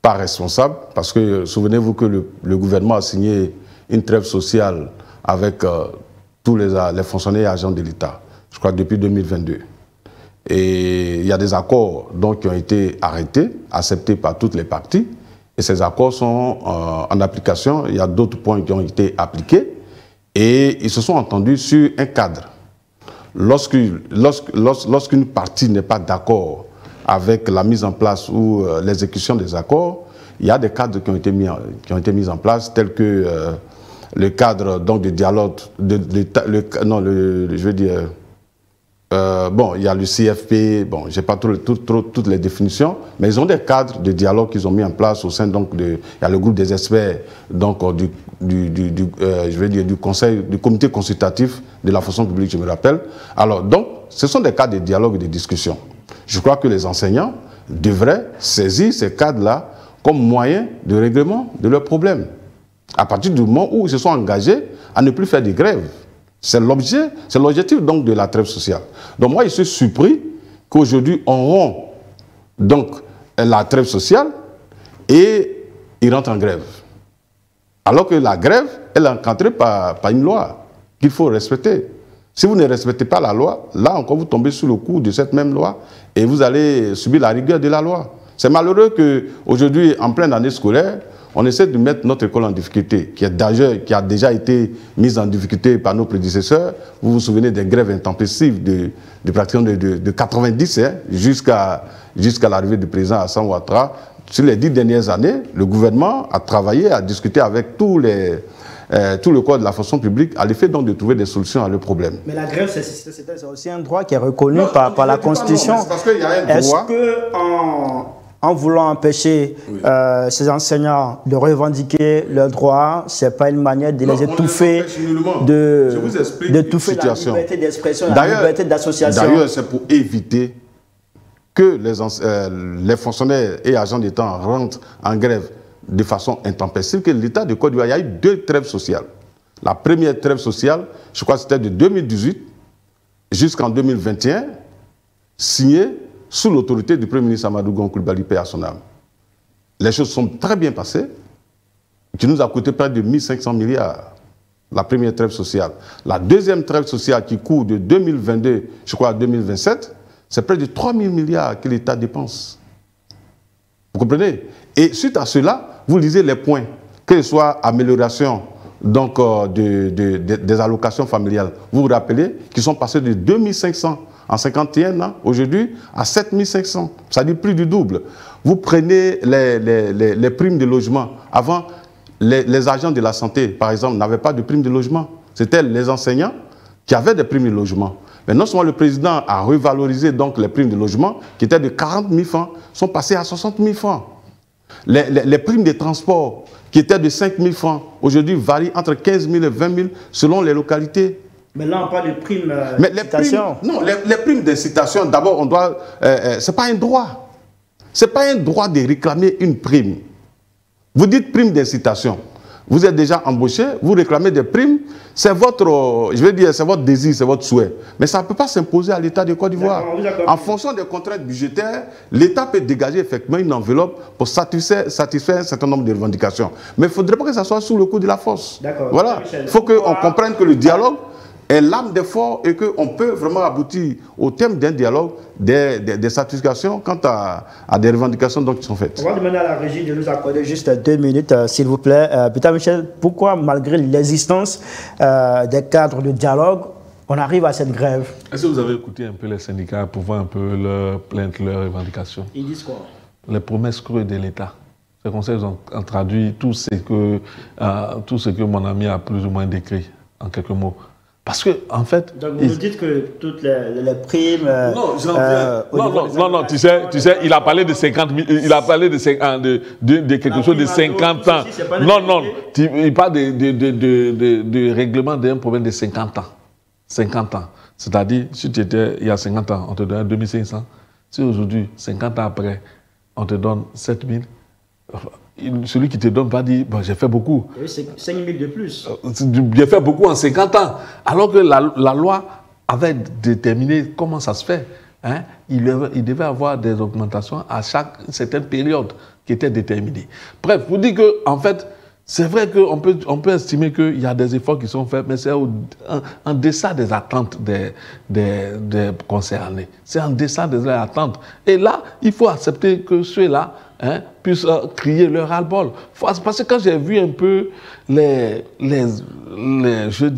responsables, parce que souvenez-vous que le gouvernement a signé une trêve sociale avec tous les fonctionnaires et agents de l'État, je crois depuis 2022. Et il y a des accords donc, qui ont été arrêtés, acceptés par toutes les parties, et ces accords sont en application. Il y a d'autres points qui ont été appliqués, et ils se sont entendus sur un cadre. Lorsqu'une partie n'est pas d'accord avec la mise en place ou l'exécution des accords, il y a des cadres qui ont été mis en place, tels que le cadre donc, de dialogue, bon, il y a le CFP, bon, je n'ai pas toutes les définitions, mais ils ont des cadres de dialogue qu'ils ont mis en place au sein donc il y a le groupe des experts donc du conseil, du comité consultatif de la fonction publique, je me rappelle. Alors donc, ce sont des cadres de dialogue et de discussion. Je crois que les enseignants devraient saisir ces cadres-là comme moyen de règlement de leurs problèmes. À partir du moment où ils se sont engagés à ne plus faire de grève. C'est l'objectif donc de la trêve sociale. Donc moi, je suis surpris qu'aujourd'hui, on rompt donc la trêve sociale et ils rentrent en grève. Alors que la grève, elle est encadrée par une loi qu'il faut respecter. Si vous ne respectez pas la loi, là encore, vous tombez sous le coup de cette même loi et vous allez subir la rigueur de la loi. C'est malheureux qu'aujourd'hui, en pleine année scolaire, on essaie de mettre notre école en difficulté, qui a déjà été mise en difficulté par nos prédécesseurs. Vous vous souvenez des grèves intempestives pratiquement de 90 hein, jusqu'à l'arrivée du président Alassane Ouattara. Sur les 10 dernières années, le gouvernement a travaillé, a discuté avec tout le corps de la fonction publique à l'effet donc de trouver des solutions à leurs problèmes. Mais la grève, c'est aussi un droit qui est reconnu par la Constitution. Non, parce qu'il y a un droit. Est-ce qu'en voulant empêcher ces enseignants de revendiquer leurs droits, ce n'est pas une manière de les étouffer, d'étouffer la liberté d'expression, la liberté d'association? D'ailleurs, c'est pour éviter que les fonctionnaires et agents d'État rentrent en grève de façon intempestive, que l'État de Côte d'Ivoire, il y a eu 2 trêves sociales. La première trêve sociale, je crois que c'était de 2018 jusqu'en 2021, signée sous l'autorité du Premier ministre Amadou Gon Coulibaly, paix à son âme. Les choses sont très bien passées, qui nous a coûté près de 1500 milliards, la première trêve sociale. La deuxième trêve sociale qui court de 2022, je crois, à 2027, c'est près de 3000 milliards que l'État dépense. Vous comprenez? Et suite à cela, vous lisez les points, que ce soit amélioration donc, des allocations familiales. Vous vous rappelez qu'ils sont passés de 2500 en 51 ans, aujourd'hui, à 7500. Ça dit plus du double. Vous prenez les primes de logement. Avant, les agents de la santé, par exemple, n'avaient pas de primes de logement. C'était les enseignants qui avaient des primes de logement. Mais non seulement le président a revalorisé donc les primes de logement, qui étaient de 40 000 francs, sont passées à 60 000 francs. Les primes de transport, qui étaient de 5 000 francs, aujourd'hui varient entre 15 000 et 20 000 selon les localités. Mais là, on parle de primes d'incitation. Non, les primes d'incitation, d'abord, on doit... ce n'est pas un droit. Ce n'est pas un droit de réclamer une prime. Vous dites prime d'incitation. Vous êtes déjà embauché, vous réclamez des primes, c'est votre, je vais dire, c'est votre désir, c'est votre souhait. Mais ça ne peut pas s'imposer à l'État de Côte d'Ivoire. En fonction des contraintes budgétaires, l'État peut dégager effectivement une enveloppe pour satisfaire un certain nombre de revendications. Mais il ne faudrait pas que ça soit sous le coup de la force. Voilà. Il faut qu'on comprenne que le dialogue est l'âme d'effort et qu'on peut vraiment aboutir au thème d'un dialogue, des satisfactions quant à des revendications donc, qui sont faites. On va demander à la régie de nous accorder juste 2 minutes, s'il vous plaît. Peter Michel, pourquoi, malgré l'existence des cadres de dialogue, on arrive à cette grève? Est-ce que vous avez écouté un peu les syndicats pour voir un peu leurs plaintes, leurs revendications? Ils disent quoi? Les promesses creuses de l'État. Ces conseils ont traduit tout ce que mon ami a plus ou moins décrit en quelques mots. Parce que, en fait... Donc, vous nous dites que toutes les primes... Non, tu sais, il a parlé de 50 000, il a parlé de quelque chose de 50 ans. Non, il parle de règlement d'un problème de 50 ans. 50 ans. C'est-à-dire, si tu étais, il y a 50 ans, on te donnait 2500. Si aujourd'hui, 50 ans après, on te donne 7000, celui qui te donne va dire, bon, j'ai fait beaucoup. C'est 5 000 de plus. J'ai fait beaucoup en 50 ans. Alors que la loi avait déterminé comment ça se fait. Hein? Il devait avoir des augmentations à chaque certaine période qui était déterminée. Bref, vous dites que, en fait, c'est vrai qu'on peut estimer qu'il y a des efforts qui sont faits, mais c'est en deçà des attentes des concernés. C'est en deçà des attentes. Et là, il faut accepter que ceux-là puissent crier leur ras-le-bol. Parce que quand j'ai vu un peu les mesures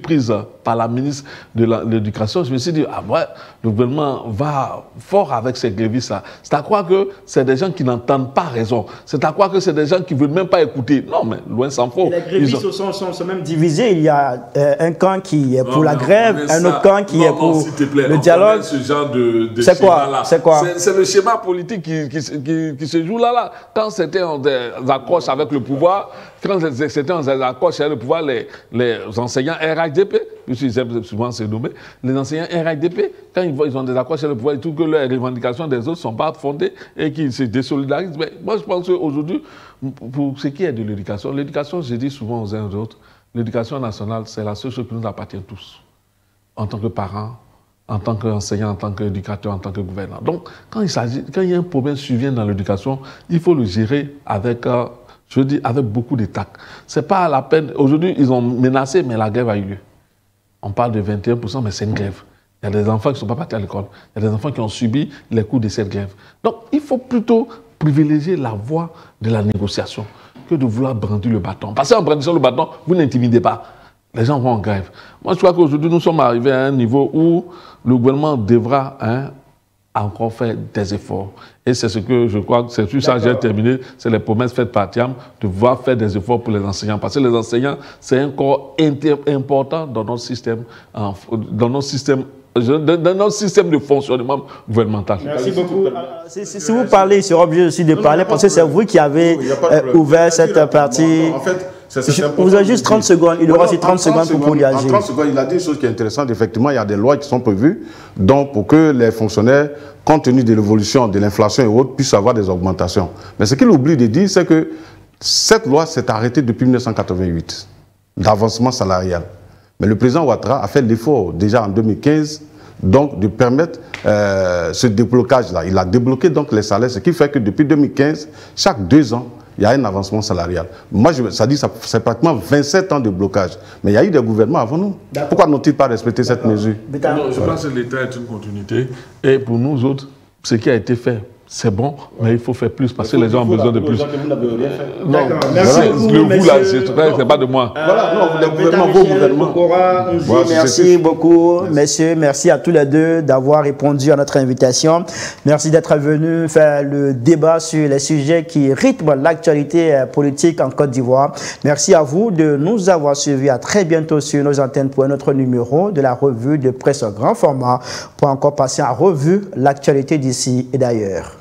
prises par la ministre de l'Éducation, je me suis dit, ah ouais, le gouvernement va fort avec ces grévistes-là. C'est à croire que c'est des gens qui n'entendent pas raison. C'est à croire que c'est des gens qui ne veulent même pas écouter. Non, mais loin s'en faut. Et les grévistes sont même divisés. Il y a un camp qui est pour la grève, un autre camp qui est pour le dialogue. Ce genre de c'est quoi? C'est quoi? C'est le schéma politique qui se joue là. Quand c'était en accroche avec le pouvoir, quand c'était en accroche avec le pouvoir, les enseignants RHDP, puisqu'ils aiment souvent se nommer, les enseignants RHDP, quand ils ont des accroches avec le pouvoir et tout, que les revendications des autres ne sont pas fondées et qu'ils se désolidarisent. Mais moi, je pense qu'aujourd'hui, pour ce qui est de l'éducation, je dis souvent aux uns et aux autres, l'éducation nationale, c'est la seule chose qui nous appartient tous, en tant que parents, en tant qu'enseignant, en tant qu'éducateur, en tant que gouvernant. Donc, quand il y a un problème survient dans l'éducation, il faut le gérer avec, avec beaucoup de tact. C'est pas la peine. Aujourd'hui, ils ont menacé, mais la grève a eu lieu. On parle de 21%, mais c'est une grève. Il y a des enfants qui ne sont pas partis à l'école. Il y a des enfants qui ont subi les coups de cette grève. Donc, il faut plutôt privilégier la voie de la négociation que de vouloir brandir le bâton. Parce qu'en brandissant le bâton, vous n'intimidez pas. Les gens vont en grève. Moi, je crois qu'aujourd'hui, nous sommes arrivés à un niveau où le gouvernement devra encore faire des efforts. Et c'est ce que je crois, c'est sur ça que j'ai terminé, c'est les promesses faites par Thiam, de pouvoir faire des efforts pour les enseignants. Parce que les enseignants, c'est un corps important dans notre système, dans notre système de fonctionnement gouvernemental. Merci beaucoup. Si vous parlez, il sera obligé aussi de parler, parce que c'est vous qui avez ouvert cette partie. En fait, vous avez juste 30 secondes. Il aura aussi 30 secondes pour réagir. En 30 secondes, il a dit une chose qui est intéressante. Effectivement, il y a des lois qui sont prévues donc pour que les fonctionnaires, compte tenu de l'évolution de l'inflation et autres, puissent avoir des augmentations. Mais ce qu'il oublie de dire, c'est que cette loi s'est arrêtée depuis 1988, d'avancement salarial. Mais le président Ouattara a fait l'effort déjà en 2015 donc de permettre ce déblocage-là. Il a débloqué donc les salaires, ce qui fait que depuis 2015, chaque 2 ans, il y a un avancement salarial. Moi, c'est pratiquement 27 ans de blocage. Mais il y a eu des gouvernements avant nous. Pourquoi n'ont-ils pas respecté cette mesure? Non, je pense que l'État est une continuité. Et pour nous autres, ce qui a été fait, c'est bon, mais il faut faire plus parce que les gens ont besoin de plus. Non, merci beaucoup, le vous là, c'est pas de moi. Voilà, non, le gouvernement, vos gouvernements. Merci beaucoup, messieurs. Merci à tous les deux d'avoir répondu à notre invitation. Merci d'être venus faire le débat sur les sujets qui rythment l'actualité politique en Côte d'Ivoire. Merci à vous de nous avoir suivis. À très bientôt sur nos antennes pour un autre numéro de la revue de presse grand format pour encore passer en revue l'actualité d'ici et d'ailleurs.